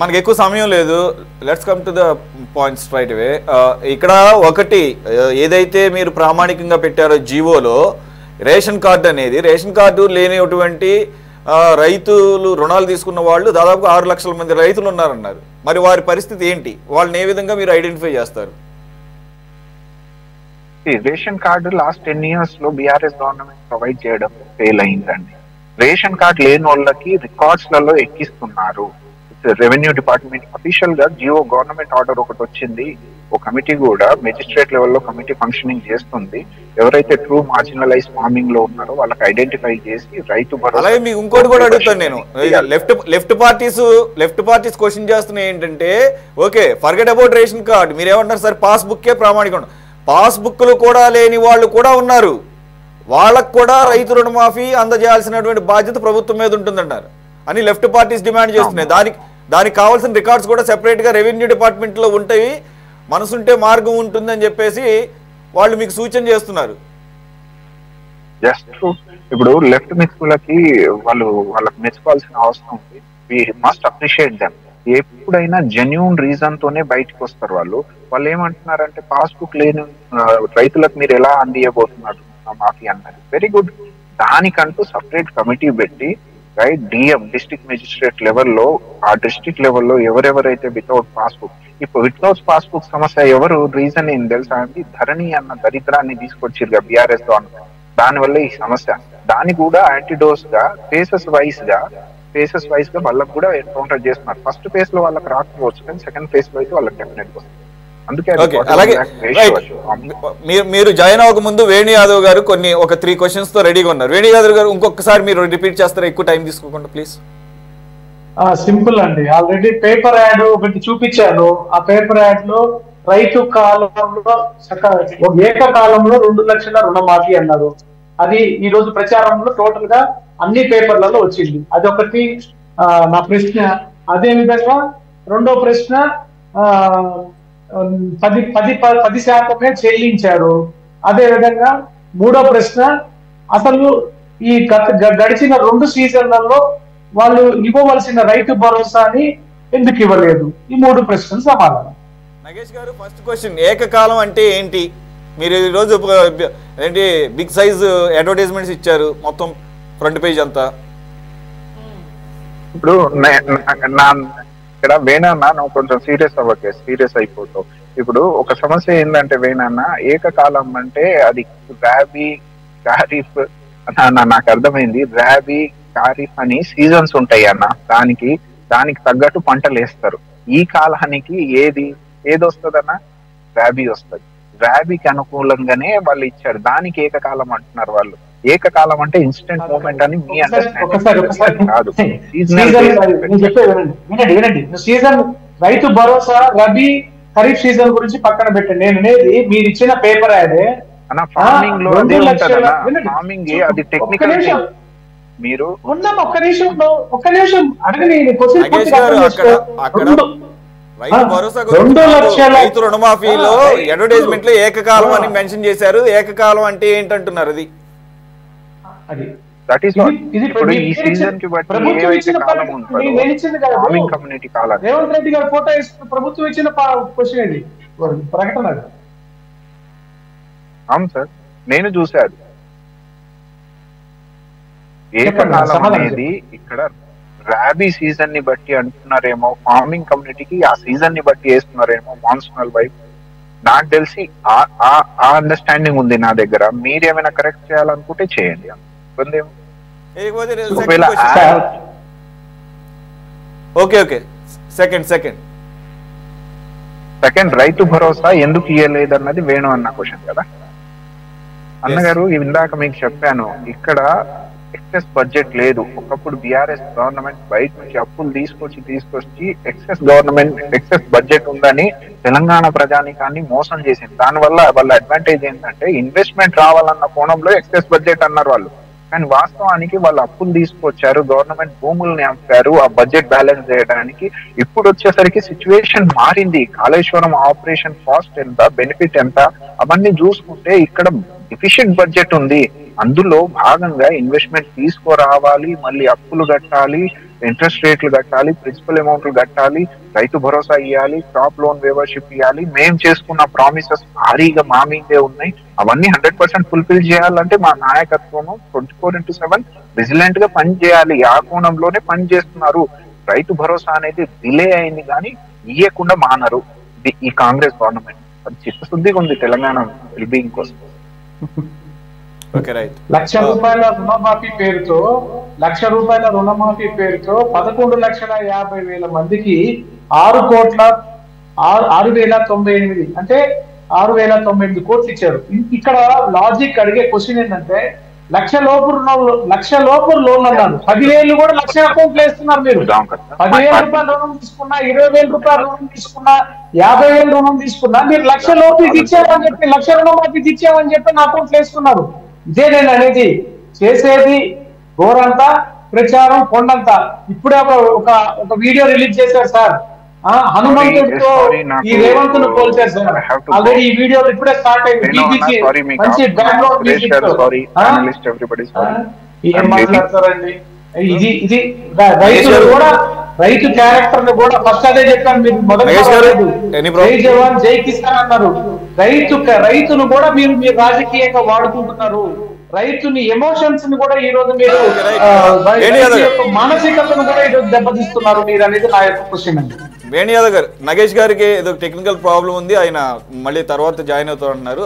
మనకి ఎక్కువ సమయం లేదు, let's come to the point straight away. ఇక్కడ ఒకటి ఏదైతే మీరు ప్రామాణికంగా పెట్టారో జీవోలో రేషన్ కార్డు అనేది, రేషన్ కార్డు లేనిటువంటి రైతులు రుణాలు తీసుకున్న వాళ్ళు దాదాపు 6 లక్షల మంది రైతులు ఉన్నారన్నారు. మరి వారి పరిస్థితి ఏంటి? వాళ్ళని ఏ విధంగా మీరు ఐడెంటిఫై చేస్తారు?
రేషన్ కార్డు లాస్ట్ 10 years లో బీఆర్ఎస్ గవర్నమెంట్ ప్రొవైడ్ చేయడం ఫెయిల్ అయిందండి. రేషన్ కార్డు లేని వాళ్ళకి రికార్డ్స్ లలో ఎక్కిస్తున్నారు. రెవెన్యూ డిపార్ట్మెంట్ అఫీషియల్ గా జియో గవర్నమెంట్ ఆర్డర్ ఒకటి వచ్చింది. ఒక కమిటీ కూడా మెజిస్ట్రేట్ లెవెల్లో కమిటీ ఫంక్షనింగ్ చేస్తుంది. ఎవరైతే ట్రూ మార్జినలైజ్ ఫార్మింగ్ లో ఉన్నారో వాళ్ళకి ఐడెంటిఫై చేసి రైతు భరోసా.
అలాగే మీకు ఇంకోటి కూడా అడుగుతాను నేను, లెఫ్ట్ పార్టీస్ క్వశ్చన్ చేస్తున్నాయి ఏంటంటే, okay forget about ration card, మీరు ఏమంటారు సార్ పాస్బుక్కే ప్రామాణికం. పాస్బుక్లు కూడా లేని వాళ్ళు కూడా ఉన్నారు, వాళ్ళకు కూడా రైతు రుణమాఫీ అందజేయాల్సినటువంటి బాధ్యత ప్రభుత్వం మీద ఉంటుందంటారు అని లెఫ్ట్ పార్టీస్ డిమాండ్ చేస్తున్నాయి. దానికి కావాల్సిన రికార్డ్స్ కూడా సెపరేట్ గా రెవెన్యూ డిపార్ట్మెంట్ లో ఉంటాయి, మనసుంటే మార్గం ఉంటుందని చెప్పేసి వాళ్ళు మీకు సూచన చేస్తున్నారు.
ఇప్పుడు లెఫ్ట్ మిత్రులకి వాళ్ళకి మెచ్చుకోవాల్సిన అవసరం ఉంది. We must appreciate them. ఎప్పుడైనా జెన్యూన్ రీజన్ తోనే బయటకు వస్తారు. వాళ్ళు ఏమంటున్నారంటే పాస్బుక్ లేని రైతులకు మీరు ఎలా అందియబోతున్నారు మాఫీ అన్నది. Very good. దానికంటూ సపరేట్ కమిటీ పెట్టి రైట్ డిఎం డిస్ట్రిక్ట్ మెజిస్ట్రేట్ లెవెల్లో ఆ డిస్ట్రిక్ట్ లెవెల్లో ఎవరెవరైతే వితౌట్ పాస్బుక్, ఇప్పుడు వితౌట్ పాస్బుక్ సమస్య ఎవరు రీజన్ ఏం తెలుసా అండి? ధరణి అన్న దరిద్రాన్ని తీసుకొచ్చిరుగా బీఆర్ఎస్ గవర్నమెంట్, దానివల్ల ఈ సమస్య. దాన్ని కూడా యాంటీడోస్ గా ఫేసెస్ వైజ్ గా వాళ్ళకు కూడా ఎన్కౌంటర్ చేస్తున్నారు. ఫస్ట్ ఫేజ్ లో వాళ్ళకి రాకపోవచ్చు, కానీ సెకండ్ ఫేజ్ లో అయితే వాళ్ళకి డెఫినెట్ వస్తుంది.
అలాగే మీరు జాయిన్ అవ్వక ముందు వేణు యాదవ్ గారు ఒక 3 questions తో రెడీగా ఉన్నారు. వేణు యాదవ్ గారు ఇంకొకసారి మీరు రిపీట్ చేస్తారా, ఎక్కువ టైం తీసుకోకుండా ప్లీజ్?
సింపుల్ అండి, ఆల్రెడీ పేపర్ యాడ్ ఒకటి చూపించాను. ఆ పేపర్ యాడ్ లో రైతు కాలంలో ఏకకాలంలో 2 లక్షల రుణమాఫీ అన్నారు. అది ఈ రోజు ప్రచారంలో టోటల్ గా అన్ని పేపర్లలో వచ్చింది. అదొకటి నా ప్రశ్న. అదే విధంగా రెండో ప్రశ్న 10% చెల్లించారు. అదే విధంగా మూడో ప్రశ్న, అసలు ఈ గడిచిన 2 సీజన్లలో వాళ్ళు ఇవ్వవలసిన రైతు భరోసాని ఎందుకు ఇవ్వలేదు? ఈ 3 ప్రశ్నలు సమాధానం.
నగేష్ గారు, ఫస్ట్ క్వశ్చన్, ఏకకాలం అంటే ఏంటి? మీరు ఈరోజు ఏంటి బిగ్ సైజ్ అడ్వర్టైజ్మెంట్స్ ఇచ్చారు, మొత్తం ఫ్రంట్ పేజ్ అంతా.
ఇప్పుడు ఇక్కడ వేణన్న నువ్వు కొంచెం సీరియస్ అయిపోతావు. ఇప్పుడు ఒక సమస్య ఏంటంటే వేణన్న, ఏకకాలం అంటే అది ర్యాబీ ఖరీఫ్ నాకు అర్థమైంది. ర్యాబీ ఖరీఫ్ అని సీజన్స్ ఉంటాయి అన్న, దానికి తగ్గట్టు పంటలు వేస్తారు. ఈ కాలానికి ఏది వస్తుంది అన్న? ర్యాబీ వస్తుంది. ర్యాబీకి అనుకూలంగానే వాళ్ళు ఇచ్చారు, దానికి ఏకకాలం అంటున్నారు వాళ్ళు. ఏకకాలం అంటే ఇన్స్టెంట్ మూమెంట్ అని మీ అండర్స్టాండింగ్ కాదు.
సీజన్ రైతు భరోసా రబీ ఖరీఫ్ సీజన్ గురించి పక్కన పెట్టండి. నేను అనేది మీరు ఇచ్చిన పేపర్ యాడే
ఫార్మింగ్ లో ఫార్మింగ్ అది టెక్నికల్. మీరు
ఉన్నాం, ఒక్క నిమిషం అడగని
రైతు రుణమాఫీలో అడ్వర్టైజ్మెంట్ లో ఏకకాలం అని మెన్షన్ చేశారు. ఏకకాలం అంటే ఏంటంటున్నారు? అది
ఈ సీజన్ కి బట్టి కమ్యూనిటీ కాలం
రేవంత్ రెడ్డి గారు ఫోటో ఇస్తున్న ప్రభుత్వం ఇచ్చిన క్వశ్చన్ ఇది ప్రకటన.
అవును సార్, నేను చూశాను. ఏకకాలం అనేది ఇక్కడ ర్యాబీ సీజన్ ని బట్టి అంటున్నారేమో, ఫార్మింగ్ కమ్యూనిటీకి ఆ సీజన్ ని బట్టి వేస్తున్నారేమో, మాన్సూనల్ వైపు. నాకు తెలిసి ఆ అండర్స్టాండింగ్ ఉంది నా దగ్గర. మీరేమైనా కరెక్ట్ చేయాలనుకుంటే చేయండి. సెకండ్ రైతు భరోసా ఎందుకు ఇయ్యలేదు అన్నది వేణు అన్న క్వశ్చన్ కదా అన్నగారు. ఇందాక మీకు చెప్పాను, ఇక్కడ ఎక్సెస్ బడ్జెట్ లేదు. ఒకప్పుడు బీఆర్ఎస్ గవర్నమెంట్ బయట నుంచి అప్పులు తీసుకొచ్చి ఎక్సెస్ బడ్జెట్ ఉందని తెలంగాణ ప్రజానికాన్ని మోసం చేసింది. దానివల్ల వాళ్ళ అడ్వాంటేజ్ ఏంటంటే ఇన్వెస్ట్మెంట్ రావాలన్న కోణంలో ఎక్సెస్ బడ్జెట్ అన్నారు వాళ్ళు. కానీ వాస్తవానికి వాళ్ళు అప్పులు తీసుకొచ్చారు, గవర్నమెంట్ భూముల్ని అమ్మారు ఆ బడ్జెట్ బ్యాలెన్స్ చేయడానికి. ఇప్పుడు వచ్చేసరికి సిచ్యువేషన్ మారింది. కాళేశ్వరం ఆపరేషన్ కాస్ట్ ఎంత, బెనిఫిట్ ఎంత, అవన్నీ చూసుకుంటే ఇక్కడ ఎఫిషియెంట్ బడ్జెట్ ఉంది, అందులో భాగంగా ఇన్వెస్ట్మెంట్ తీసుకురావాలి, మళ్ళీ అప్పులు కట్టాలి, ఇంట్రెస్ట్ రేట్లు కట్టాలి, ప్రిన్సిపల్ అమౌంట్లు కట్టాలి, రైతు భరోసా ఇవ్వాలి, క్రాప్ లోన్ వేవర్షిప్ ఇవ్వాలి, మేము చేసుకున్న ప్రామిసెస్ భారీగా మా మీదే ఉన్నాయి. అవన్నీ 100% ఫుల్ఫిల్ చేయాలంటే మా నాయకత్వం 24/7 విజిలెంట్ గా పని చేయాలి. ఆ కోణంలోనే పని చేస్తున్నారు. రైతు భరోసా అనేది డిలే అయింది కానీ ఇయ్యకుండా మానరు ఈ కాంగ్రెస్ గవర్నమెంట్. అది చిత్తశుద్ధిగా ఉంది తెలంగాణ వెల్బీయింగ్ కోసం.
₹1,00,000 రుణమాఫీ పేరుతో 1,00,000 రూపాయల రుణమాఫీ పేరుతో 11,50,000 మందికి 6,098 అంటే 6,098 కోట్లు ఇచ్చారు. ఇక్కడ లాజిక్ అడిగే క్వశ్చన్ ఏంటంటే, 1,00,000 లోపు లోన్ అన్నారు, 10,000 కూడా 1,00,000 అకౌంట్లు వేస్తున్నారు. మీరు 10,000 రూపాయల రుణం తీసుకున్నా, 20,000 రూపాయల రుణం తీసుకున్నా, 50,000 రుణం తీసుకున్నా, మీరు 1,00,000 లోపు ఇది ఇచ్చామని చెప్పి 1,00,000 రుణమాఫీ ఇచ్చామని చెప్పి నా అకౌంట్లు వేస్తున్నారు. ఇదే నేను అనేది. చేసేది గోరంతా, ప్రచారం కొండంతా. ఇప్పుడే ఒక వీడియో రిలీజ్ చేశారు సార్, హనుమంతుడితో ఈ రేవంత్ను పోల్చారు సార్. ఆల్రెడీ ఈ వీడియో ఇప్పుడే స్టార్ట్ అయింది. మంచి బ్యాక్గ్రౌండ్ మ్యూజిక్. ఏం మాట్లాడతారండి? ఇది రైతులు కూడా, రైతు క్యారెక్టర్ ను కూడా ఫస్ట్ అదే చెప్పాను. మీరు మొదటి జై జవాన్ జై కిసాన్ అన్నారు. రైతును కూడా మీరు రాజకీయంగా వాడుకుంటున్నారు. రైతుని ఎమోషన్స్ ని కూడా ఈ రోజు మీరు మానసికతను కూడా ఈ రోజు దెబ్బతీస్తున్నారు మీరు అనేది నా యొక్క క్వశ్చన్ అండి.
వేణుయాదవ్ గారు, నగేష్ గారికి ఏదో టెక్నికల్ ప్రాబ్లం ఉంది, ఆయన మళ్ళీ తర్వాత జాయిన్ అవుతారు అంటున్నారు.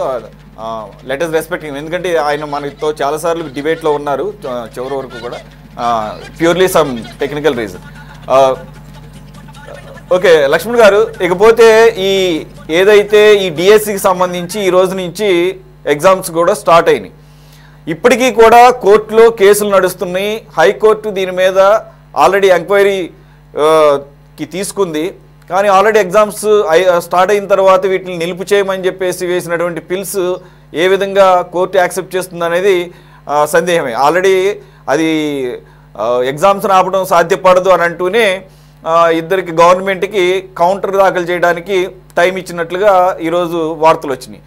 లెట్ us రెస్పెక్ట్ హిమ్, ఎందుకంటే ఆయన మనతో చాలాసార్లు డిబేట్లో ఉన్నారు చివరి వరకు కూడా. Purely some technical reason. Okay Laxman గారు, ఇకపోతే ఏదైతే ఈ డిఎస్సికి సంబంధించి ఈ రోజు నుంచి ఎగ్జామ్స్ కూడా స్టార్ట్ అయినాయి. ఇప్పటికీ కూడా కోర్టులో కేసులు నడుస్తున్నాయి. హైకోర్టు దీని మీద ఆల్రెడీ ఎంక్వైరీకి తీసుకుంది. కానీ ఆల్రెడీ ఎగ్జామ్స్ స్టార్ట్ అయిన తర్వాత వీటిని నిలుపు చేయమని చెప్పేసి వేసినటువంటి పిల్స్ ఏ విధంగా కోర్టు యాక్సెప్ట్ చేస్తుంది అనేది సందేహమే. ఆల్రెడీ అది ఎగ్జామ్స్ని ఆపడం సాధ్యపడదు అని అంటూనే ఇద్దరికి గవర్నమెంట్కి కౌంటర్ దాఖలు చేయడానికి టైం ఇచ్చినట్లుగా ఈరోజు వార్తలు వచ్చినాయి.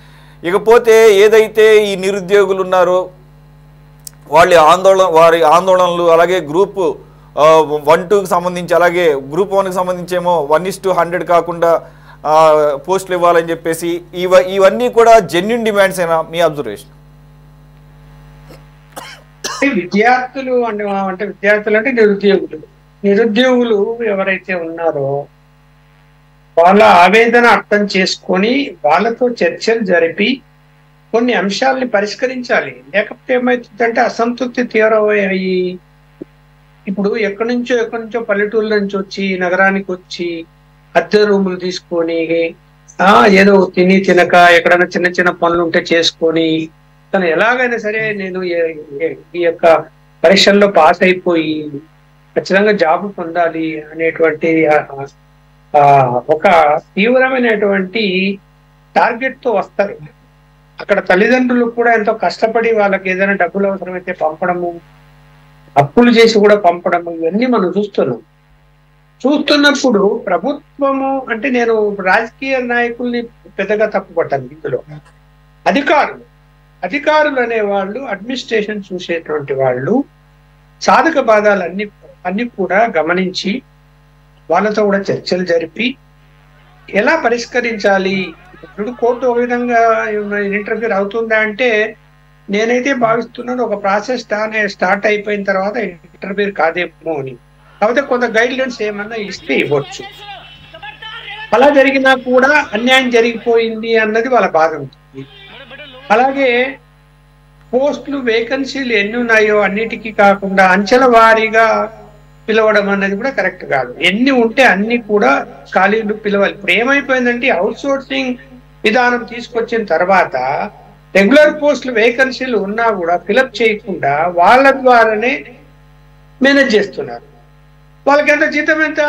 ఇకపోతే ఏదైతే ఈ నిరుద్యోగులు ఉన్నారో వారి ఆందోళనలు, అలాగే గ్రూప్ 1-2కి సంబంధించి, అలాగే గ్రూప్ 1కి సంబంధించి ఏమో 1:100 కాకుండా పోస్టులు ఇవ్వాలని చెప్పేసి ఇవన్నీ కూడా జెన్యూన్ డిమాండ్స్ అయినా మీ అబ్జర్వేషన్?
విద్యార్థులు అంటే నిరుద్యోగులు ఎవరైతే ఉన్నారో వాళ్ళ ఆవేదన అర్థం చేసుకొని వాళ్ళతో చర్చలు జరిపి కొన్ని అంశాలని పరిష్కరించాలి. లేకపోతే ఏమవుతుందంటే అసంతృప్తి తీవ్రమయ్యి ఇప్పుడు ఎక్కడి నుంచో పల్లెటూళ్ళ నుంచి వచ్చి నగరానికి వచ్చి అద్దె రూములు తీసుకొని ఏదో తినక ఎక్కడైనా చిన్న చిన్న పనులు ఉంటే చేసుకొని తను ఎలాగైనా సరే నేను ఈ యొక్క పరీక్షల్లో పాస్ అయిపోయి ఖచ్చితంగా జాబ్ పొందాలి అనేటువంటి ఒక తీవ్రమైనటువంటి టార్గెట్ తో వస్తారు. అక్కడ తల్లిదండ్రులు కూడా ఎంతో కష్టపడి వాళ్ళకి ఏదైనా డబ్బులు అవసరమైతే పంపడము, అప్పులు చేసి కూడా పంపడము, ఇవన్నీ మనం చూస్తున్నప్పుడు ప్రభుత్వము అంటే నేను రాజకీయ నాయకుల్ని పెద్దగా తప్పుపట్టాను. ఇందులో అధికారులు అనేవాళ్ళు, అడ్మినిస్ట్రేషన్ చూసేటువంటి వాళ్ళు సాధక బాధాలన్నీ కూడా గమనించి వాళ్ళతో కూడా చర్చలు జరిపి ఎలా పరిష్కరించాలి. ఇప్పుడు కోర్టు ఒక విధంగా ఇంటర్ఫియర్ అవుతుందా అంటే నేనైతే భావిస్తున్నాను ఒక ప్రాసెస్ స్టార్ట్ అయిపోయిన తర్వాత ఇంటర్ఫియర్ కాదేమో అని. కాకపోతే కొంత గైడ్ లైన్స్ ఏమన్నా ఇస్తే ఇవ్వచ్చు. అలా జరిగినా కూడా అన్యాయం జరిగిపోయింది అన్నది వాళ్ళ బాధ ఉంటుంది. అలాగే పోస్టులు వేకెన్సీలు ఎన్ని ఉన్నాయో అన్నిటికీ కాకుండా అంచెల వారీగా పిలవడం అన్నది కూడా కరెక్ట్ కాదు. ఎన్ని ఉంటే అన్ని కూడా ఖాళీలు పిలవాలి. ఇప్పుడు ఏమైపోయిందంటే అవుట్ సోర్సింగ్ విధానం తీసుకొచ్చిన తర్వాత రెగ్యులర్ పోస్టులు వేకెన్సీలు ఉన్నా కూడా ఫిలప్ చేయకుండా వాళ్ళ ద్వారానే మేనేజ్ చేస్తున్నారు. వాళ్ళకి ఎంత జీతం ఎంత?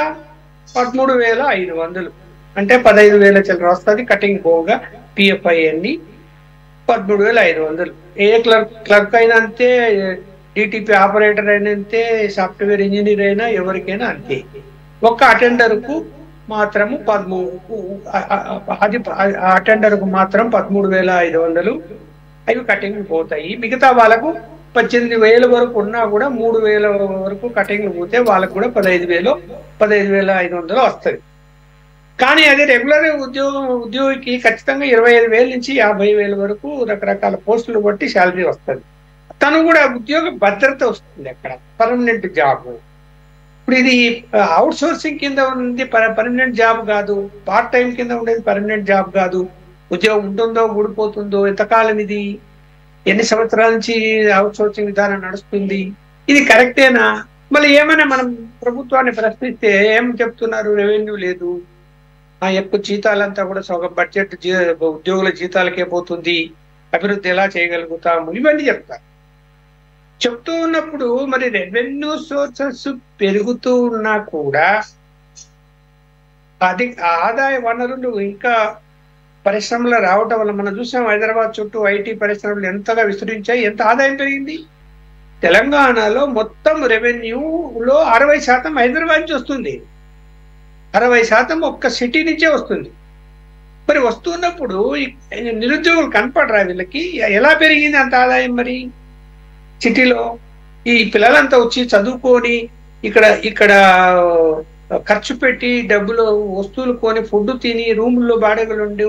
13,500 అంటే 15,000 చిల్లర వస్తుంది. కటింగ్ పోగా పిఎఫ్ఐ అన్ని 13,500. ఏ క్లర్క్ అయినా అంతే, డిటిపి ఆపరేటర్ అయినా అంతే, సాఫ్ట్వేర్ ఇంజనీర్ అయినా ఎవరికైనా అంతే. ఒక్క అటెండర్కు మాత్రము 13,500 అవి కటింగ్లు పోతాయి. మిగతా వాళ్ళకు 18,000 వరకు ఉన్నా కూడా 3,000 వరకు కటింగ్లు పోతే వాళ్ళకు కూడా 15,000 15,500 వస్తుంది. కానీ అదే రెగ్యులర్ ఉద్యోగికి ఖచ్చితంగా 25,000 నుంచి 50,000 వరకు రకరకాల పోస్టులు బట్టి శాలరీ వస్తుంది. తను కూడా ఉద్యోగ భద్రత వస్తుంది, అక్కడ పర్మనెంట్ జాబ్. ఇప్పుడు ఇది అవుట్ సోర్సింగ్ కింద ఉంది, పర్మనెంట్ జాబ్ కాదు. పార్ట్ టైం కింద ఉండేది పర్మనెంట్ జాబ్ కాదు. ఉద్యోగం ఉంటుందో ఊడిపోతుందో, ఎంతకాలం ఇది, ఎన్ని సంవత్సరాల నుంచి అవుట్ సోర్సింగ్ విధానం నడుస్తుంది, ఇది కరెక్టేనా? మళ్ళీ ఏమైనా మనం ప్రభుత్వాన్ని ప్రశ్నిస్తే ఏం చెప్తున్నారు, రెవెన్యూ లేదు, ఎక్కువ జీతాలంతా కూడా సగం బడ్జెట్ ఉద్యోగుల జీతాలకే పోతుంది, అభివృద్ధి ఎలా చేయగలుగుతాము, ఇవన్నీ చెప్తూ ఉన్నప్పుడు మరి రెవెన్యూ సోర్సెస్ పెరుగుతూ ఉన్నా కూడా అది ఆదాయ వనరులు ఇంకా పరిశ్రమలు రావటం వల్ల మనం చూసాం, హైదరాబాద్ చుట్టూ ఐటీ పరిశ్రమలు ఎంతగా విస్తరించాయి, ఎంత ఆదాయం పెరిగింది. తెలంగాణలో మొత్తం రెవెన్యూలో 60% హైదరాబాద్ నుంచి వస్తుంది, 60% ఒక్క సిటీ నుంచే వస్తుంది. మరి వస్తున్నప్పుడు నిరుద్యోగులు కనపడరా వీళ్ళకి? ఎలా పెరిగింది అంత ఆదాయం? మరి సిటీలో ఈ పిల్లలంతా వచ్చి చదువుకొని ఇక్కడ ఖర్చు పెట్టి డబ్బులు వస్తువులు కొని ఫుడ్ తిని రూముల్లో బాడగలు ఉండి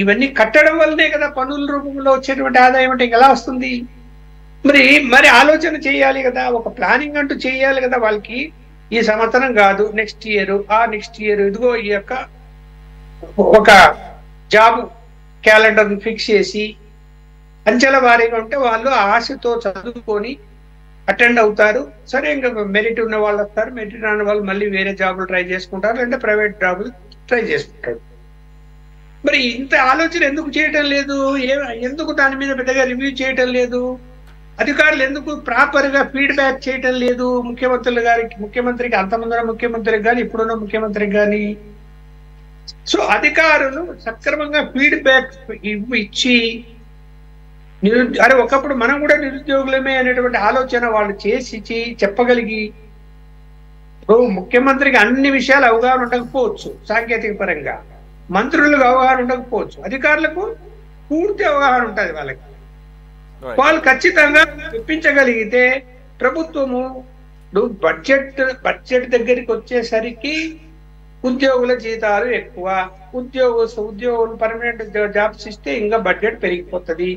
ఇవన్నీ కట్టడం వల్లనే కదా పన్నుల రూపంలో వచ్చేటువంటి ఆదాయం. అంటే ఎలా వస్తుంది? మరి ఆలోచన చేయాలి కదా, ఒక ప్లానింగ్ అంటూ చేయాలి కదా వాళ్ళకి. ఈ సంవత్సరం కాదు, నెక్స్ట్ ఇయర్, నెక్స్ట్ ఇయర్ ఇదిగో ఈ యొక్క ఒక జాబ్ క్యాలెండర్ ఫిక్స్ చేసి అంచెల వారీగా ఉంటే వాళ్ళు ఆశతో చదువుకొని అటెండ్ అవుతారు. సరే, ఇంకా మెరిట్ ఉన్న వాళ్ళు వస్తారు, మెరిట్ రాని వాళ్ళు మళ్ళీ వేరే జాబులు ట్రై చేసుకుంటారు, అంటే ప్రైవేట్ జాబులు ట్రై చేసుకుంటారు. మరి ఇంత ఆలోచన ఎందుకు చేయటం లేదు? ఎందుకు దాని మీద పెద్దగా రివ్యూ చేయటం లేదు? అధికారులు ఎందుకు ప్రాపర్గా ఫీడ్బ్యాక్ చేయటం లేదు? ముఖ్యమంత్రికి అంతమంది ముఖ్యమంత్రికి కానీ ఇప్పుడున్న ముఖ్యమంత్రికి కానీ. సో అధికారులు సక్రమంగా ఫీడ్బ్యాక్ ఇచ్చి అరే ఒకప్పుడు మనం కూడా నిరుద్యోగులమే అనేటువంటి ఆలోచన వాళ్ళు చేసి చెప్పగలిగి, ముఖ్యమంత్రికి అన్ని విషయాలు అవగాహన ఉండకపోవచ్చు, సాంకేతిక పరంగా మంత్రులకు అవగాహన ఉండకపోవచ్చు, అధికారులకు పూర్తి అవగాహన ఉంటుంది. వాళ్ళు ఖచ్చితంగా మెప్పించగలిగితే ప్రభుత్వము బడ్జెట్ దగ్గరికి వచ్చేసరికి ఉద్యోగుల జీతాలు ఎక్కువ, ఉద్యోగులు పర్మనెంట్ జాబ్స్ ఇస్తే ఇంకా బడ్జెట్ పెరిగిపోతుంది,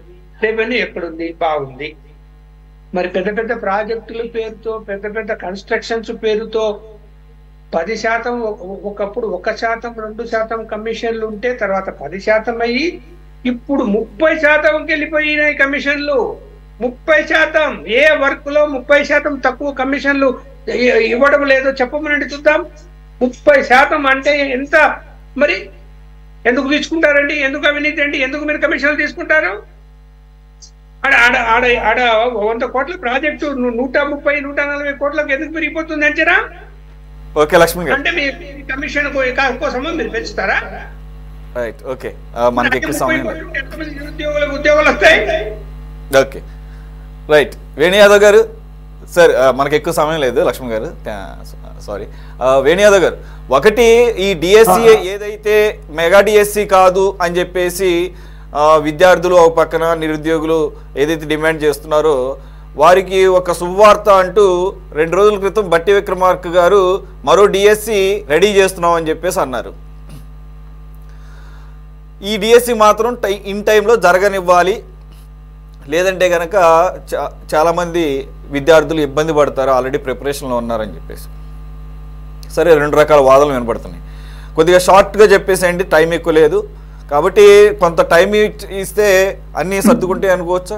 రెవెన్యూ ఎక్కడుంది, బాగుంది. మరి పెద్ద పెద్ద ప్రాజెక్టుల పేరుతో, పెద్ద పెద్ద కన్స్ట్రక్షన్స్ పేరుతో 10% ఒకప్పుడు 1%, 2% కమిషన్లు ఉంటే తర్వాత 10% అయ్యి ఇప్పుడు 30%కి వెళ్ళిపోయినాయి కమిషన్లు. 30%. ఏ వర్క్ లో 30% తక్కువ కమిషన్లు ఇవ్వడం లేదో చెప్పమనండి చూద్దాం. 30% అంటే ఎంత? మరి ఎందుకు తీసుకుంటారండి? ఎందుకు అవినీతి అండి? ఎందుకు మీరు కమిషన్లు తీసుకుంటారు? ఆడ 100 కోట్ల ప్రాజెక్టు 130, 140 కోట్లకు ఎందుకు పెరిగిపోతుంది అంచనా?
ఓకే లక్ష్మణ్ గారు,
అంటే మీ కమిషన్ కోసమో మీరు పెంచుతారా?
Right, okay. మనకి ఎక్కువ సమయం
ఉద్యోగాలు వస్తాయి.
Okay, right. వేణు యాదవ్ గారు, సార్ మనకి ఎక్కువ సమయం లేదు లక్ష్మణ్ గారు, సారీ. వేణు యాదవ్ గారు, ఒకటి ఈ డిఎస్సి ఏదైతే మెగా డిఎస్సి కాదు అని చెప్పేసి విద్యార్థులు ఒక పక్కన నిరుద్యోగులు ఏదైతే డిమాండ్ చేస్తున్నారో వారికి ఒక శుభవార్త అంటూ 2 రోజుల క్రితం బట్టి విక్రమార్క గారు మరో డిఎస్సి రెడీ చేస్తున్నాం అని చెప్పేసి అన్నారు. ఈ డిఎస్సి మాత్రం ఇన్ టైంలో జరగనివ్వాలి, లేదంటే కనుక చాలామంది విద్యార్థులు ఇబ్బంది పడతారు, ఆల్రెడీ ప్రిపరేషన్లో ఉన్నారని చెప్పేసి. సరే, 2 రకాల వాదనలు వినపడుతున్నాయి. కొద్దిగా షార్ట్గా చెప్పేసేయండి, టైం ఎక్కువ లేదు కాబట్టి కొంత టైం ఇస్తే అన్నీ సర్దుకుంటాయి అనుకోవచ్చా?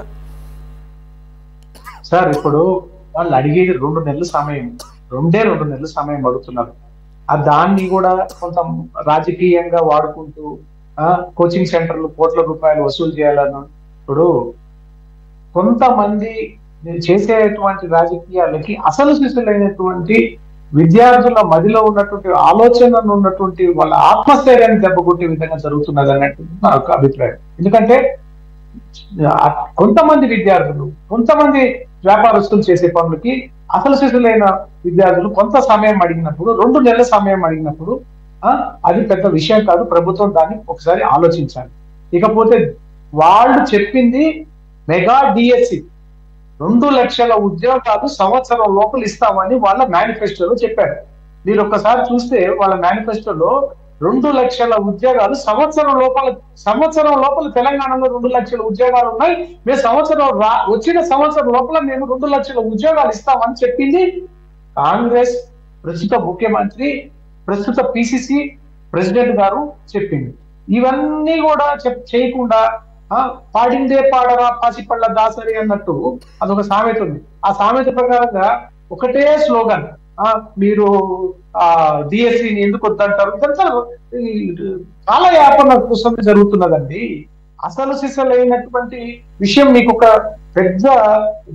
సార్, ఇప్పుడు వాళ్ళు అడిగేది 2 నెలల సమయం, 2 నెలల సమయం అడుగుతున్నారు. దాన్ని కూడా కొంత రాజకీయంగా వాడుకుంటూ కోచింగ్ సెంటర్లు కోట్ల రూపాయలు వసూలు చేయాలను. ఇప్పుడు కొంతమంది చేసేటువంటి రాజకీయాలకి అసలు శిశులైనటువంటి విద్యార్థుల మదిలో ఉన్నటువంటి ఆలోచనలు ఉన్నటువంటి వాళ్ళ ఆత్మస్థైర్యాన్ని దెబ్బకొట్టే విధంగా జరుగుతున్నది అన్నట్టు నా యొక్క అభిప్రాయం. ఎందుకంటే కొంతమంది విద్యార్థులు, కొంతమంది వ్యాపారస్తులు చేసే పనులకి అసలు శిశులైన విద్యార్థులు కొంత సమయం అడిగినప్పుడు, 2 నెలల సమయం అడిగినప్పుడు అది పెద్ద విషయం కాదు. ప్రభుత్వం దాన్ని ఒకసారి ఆలోచించాలి. ఇకపోతే వాళ్ళు చెప్పింది మెగా డిఎస్సి 2 లక్షల ఉద్యోగాలు సంవత్సరం లోపల ఇస్తామని వాళ్ళ మేనిఫెస్టోలో చెప్పారు. మీరు ఒక్కసారి చూస్తే వాళ్ళ మేనిఫెస్టోలో 2 లక్షల ఉద్యోగాలు సంవత్సరం లోపల తెలంగాణలో 2 లక్షల ఉద్యోగాలు ఉన్నాయి. మేము వచ్చిన సంవత్సరం లోపల మేము 2 లక్షల ఉద్యోగాలు ఇస్తామని చెప్పింది కాంగ్రెస్ ప్రస్తుత ముఖ్యమంత్రి, ప్రస్తుత పిసిసి ప్రెసిడెంట్ గారు చెప్పింది. ఇవన్నీ కూడా చేయకుండా పాడిందే పాడరా పాసిపళ్ళ దాసరి అన్నట్టు అదొక సామెత ఉంది. ఆ సామెత ప్రకారంగా ఒకటే స్లోగన్, మీరు డిఎస్సిని ఎందుకు వద్దంటారు, ఇదంతా చాలా వ్యాపారం కోసం జరుగుతున్నదండి. అసలు సిసలైనటువంటి విషయం మీకు ఒక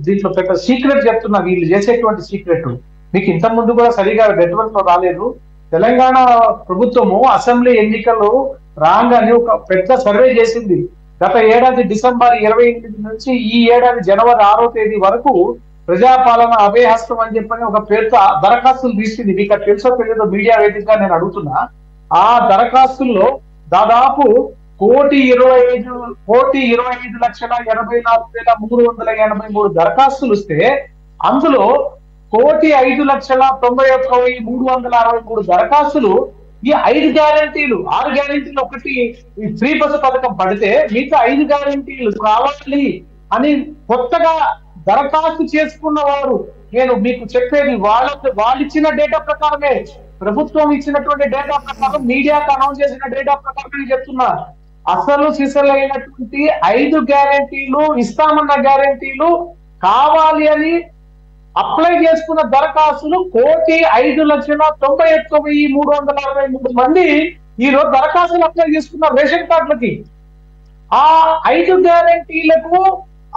దీంట్లో పెద్ద సీక్రెట్ చెప్తున్నా. వీళ్ళు చేసేటువంటి సీక్రెట్ మీకు ఇంత ముందు కూడా సరిగా నెట్వర్క్ లో రాలేదు. తెలంగాణ ప్రభుత్వము అసెంబ్లీ ఎన్నికలు రాగానే ఒక పెద్ద సర్వే చేసింది. గత ఏడాది డిసెంబర్ 28 నుంచి ఈ ఏడాది జనవరి 6వ తేదీ వరకు ప్రజాపాలన అభయహస్తం అని చెప్పని ఒక పేరుతో దరఖాస్తులు తీసింది. మీకు తెలుసో తెలియదో మీడియా వేదికగా నేను అడుగుతున్నా. ఆ దరఖాస్తుల్లో దాదాపు 1,25,84,383 దరఖాస్తులు వస్తే అందులో 1,05,91,363 దరఖాస్తులు ఈ 5 గ్యారంటీలు 6 గ్యారంటీలు ఒకటి ఫ్రీ బస్సు పథకం పడితే మిగతా 5 గ్యారంటీలు కావాలి అని కొత్తగా దరఖాస్తు చేసుకున్న వారు, నేను మీకు చెప్పేది వాళ్ళు ఇచ్చిన డేటా ప్రకారమే, ప్రభుత్వం ఇచ్చినటువంటి డేటా ప్రకారం, మీడియాకు అనౌన్స్ చేసిన డేటా ప్రకారం చెప్తున్నా. అసలు సిసలైనటువంటి 5 గ్యారంటీలు ఇస్తామన్న గ్యారంటీలు కావాలి అని అప్లై చేసుకున్న దరఖాస్తులు 1,05,91,363 మంది ఈ రోజు దరఖాస్తులు అప్లై చేసుకున్న రేషన్ కార్డులకి. ఆ 5 గ్యారంటీలకు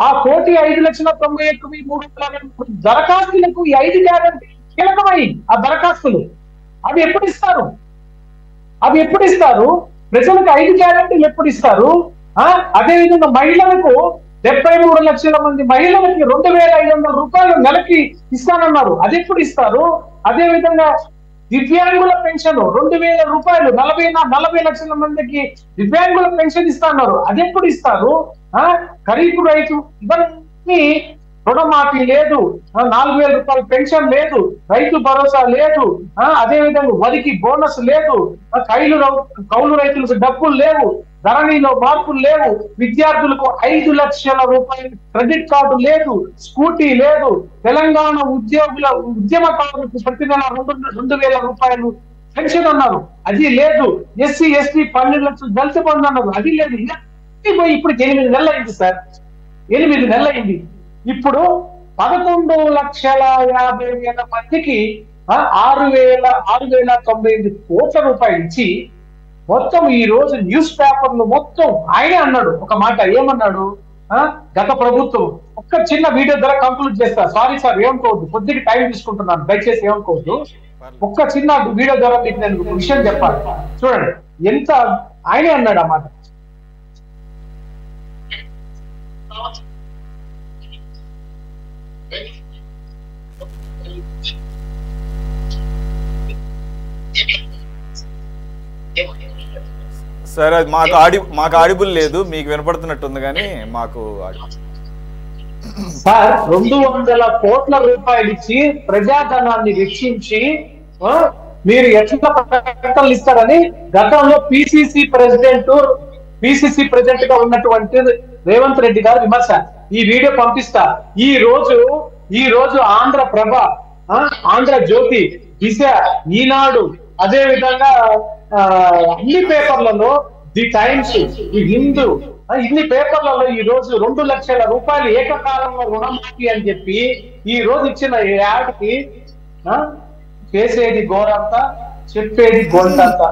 ఆ 1,05,91,363 దరఖాస్తులకు ఈ 5 గ్యారంటీలు కీలకమై ఆ దరఖాస్తులు అవి ఎప్పుడు ఇస్తారు? ప్రజలకు 5 గ్యారంటీలు ఎప్పుడు ఇస్తారు? అదేవిధంగా మహిళలకు 73 లక్షల మంది మహిళలకి 2,500 రూపాయలు నెలకి ఇస్తానన్నారు. అది ఎప్పుడు ఇస్తారు? అదే విధంగా దివ్యాంగుల పెన్షన్ 2,000 రూపాయలు 40 లక్షల మందికి దివ్యాంగుల పెన్షన్ ఇస్తాన్నారు. అది ఎప్పుడు ఇస్తారు? ఖరీఫ్ రైతు ఇవన్నీ రుణమాఫీ లేదు, 4,000 రూపాయల పెన్షన్ లేదు, రైతు భరోసా లేదు, అదే విధంగా వరికి బోనస్ లేదు, కౌలు రైతులకు డబ్బులు లేవు, ధరణిలో మార్పులు లేవు, విద్యార్థులకు 5 లక్షల రూపాయల క్రెడిట్ కార్డు లేదు, స్కూటీ లేదు, తెలంగాణ ఉద్యమకారులకు ప్రతి నెల 2,000 రూపాయలు పెన్షన్ అన్నారు, అది లేదు, ఎస్సీ ఎస్టీ 12 లక్షలు దళిత బంధు అన్నారు, అది లేదు. ఇప్పుడు 8 నెలలు అయింది సార్, 8 నెలలు అయింది. ఇప్పుడు 11,50,000 మందికి 6,098 కోట్ల రూపాయలు ఇచ్చి మొత్తం ఈ రోజు న్యూస్ పేపర్లు మొత్తం ఆయనే అన్నాడు ఒక మాట. ఏమన్నాడు? గత ప్రభుత్వం, ఒక్క చిన్న వీడియో ద్వారా కంక్లూడ్ చేస్తా, సారీ సార్ ఏమనుకోవద్దు, కొద్దిగా టైం తీసుకుంటున్నాను, దయచేసి ఏమనుకోవద్దు. ఒక్క చిన్న వీడియో ద్వారా మీకు నేను ఒక విషయం చెప్పాలి, చూడండి ఎంత ఆయనే అన్నాడు ఆ మాట.
సరే, మాకు ఆడిబుల్ లేదు, మీకు వినపడుతున్నట్టుంది కానీ మాకు
సార్ 200 కోట్ల రూపాయలు ఇచ్చి ప్రజాధనాన్ని రక్షించి మీరు ఎట్లా ప్రకటనలు ఇస్తారని గతంలో పిసిసి ప్రెసిడెంట్ గా ఉన్నటువంటి రేవంత్ రెడ్డి గారు విమర్శ. ఈ వీడియో పంపిస్తా. ఈ రోజు ఆంధ్రప్రభ, ఆంధ్రజ్యోతి, దిశ, ఈనాడు, అదే విధంగా అన్ని పేపర్లలో, ది టైమ్స్, ది హిందూ, ఇన్ని పేపర్లలో ఈ రోజు 2 లక్షల రూపాయలు ఏకకాలంలో రుణమాఫీ అని చెప్పి ఈ రోజు ఇచ్చిన యాడ్ కి చేసేది గోరంతా, చెప్పేది గొంతంతా.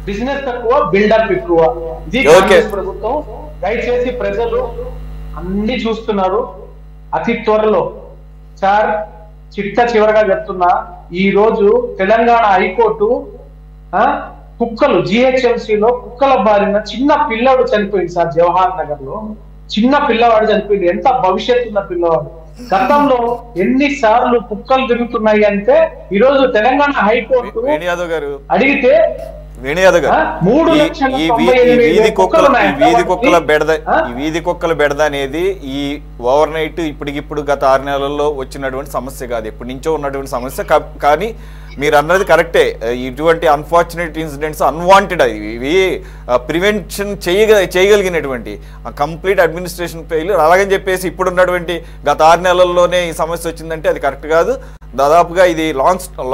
బిజినెస్ తక్కువ, బిల్డప్ ఎక్కువ. ఇది కాంగ్రెస్ ప్రభుత్వం. దయచేసి ప్రజలు అన్ని చూస్తున్నారు. అతి త్వరలో సార్ చివరగా చెప్తున్నా, ఈ రోజు తెలంగాణ హైకోర్టు కుక్కలు జిహెచ్ఎంసీలో కుక్కల బారిన చిన్న పిల్లవాడు చనిపోయింది సార్. జవహర్ నగర్ లో చిన్న పిల్లవాడు చనిపోయింది. ఎంత భవిష్యత్తు ఉన్న పిల్లవాడు. గతంలో ఎన్నిసార్లు కుక్కలు తిరుగుతున్నాయి అంటే ఈ రోజు తెలంగాణ హైకోర్టు అడిగితే
వేణుయాదవ్ గారు, ఈ వీధి కుక్కల బెడద అనేది ఈ ఓవర్ నైట్ ఇప్పటికిప్పుడు గత 6 నెలల్లో వచ్చినటువంటి సమస్య కాదు, ఎప్పటి నుంచో ఉన్నటువంటి సమస్య. కానీ మీరు అన్నది కరెక్టే, ఇటువంటి అన్ఫార్చునేట్ ఇన్సిడెంట్స్ అన్వాంటెడ్ ఇవి ప్రివెన్షన్ చేయగలిగినటువంటి కంప్లీట్ అడ్మినిస్ట్రేషన్ ఫెయిల్యూర్. అలాగని చెప్పేసి ఇప్పుడు ఉన్నటువంటి గత 6 నెలల్లోనే ఈ సమస్య వచ్చిందంటే అది కరెక్ట్ కాదు. దాదాపుగా ఇది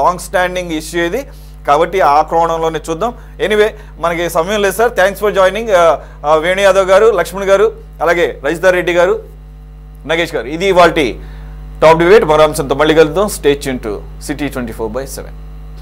లాంగ్ స్టాండింగ్ ఇష్యూ ఇది, కాబట్టి ఆ కోణంలోనే చూద్దాం. ఎనీవే మనకి సమయం లేదు sir. Thanks for joining Venu Yadav గారు, లక్ష్మణ్ గారు, అలాగే రజితా రెడ్డి గారు, నగేష్ గారు. ఇది ఇవాల్టి టాప్ డిబేట్. మరో అంశంతో మళ్ళీ కలుద్దాం. Stay tune to city 24/7.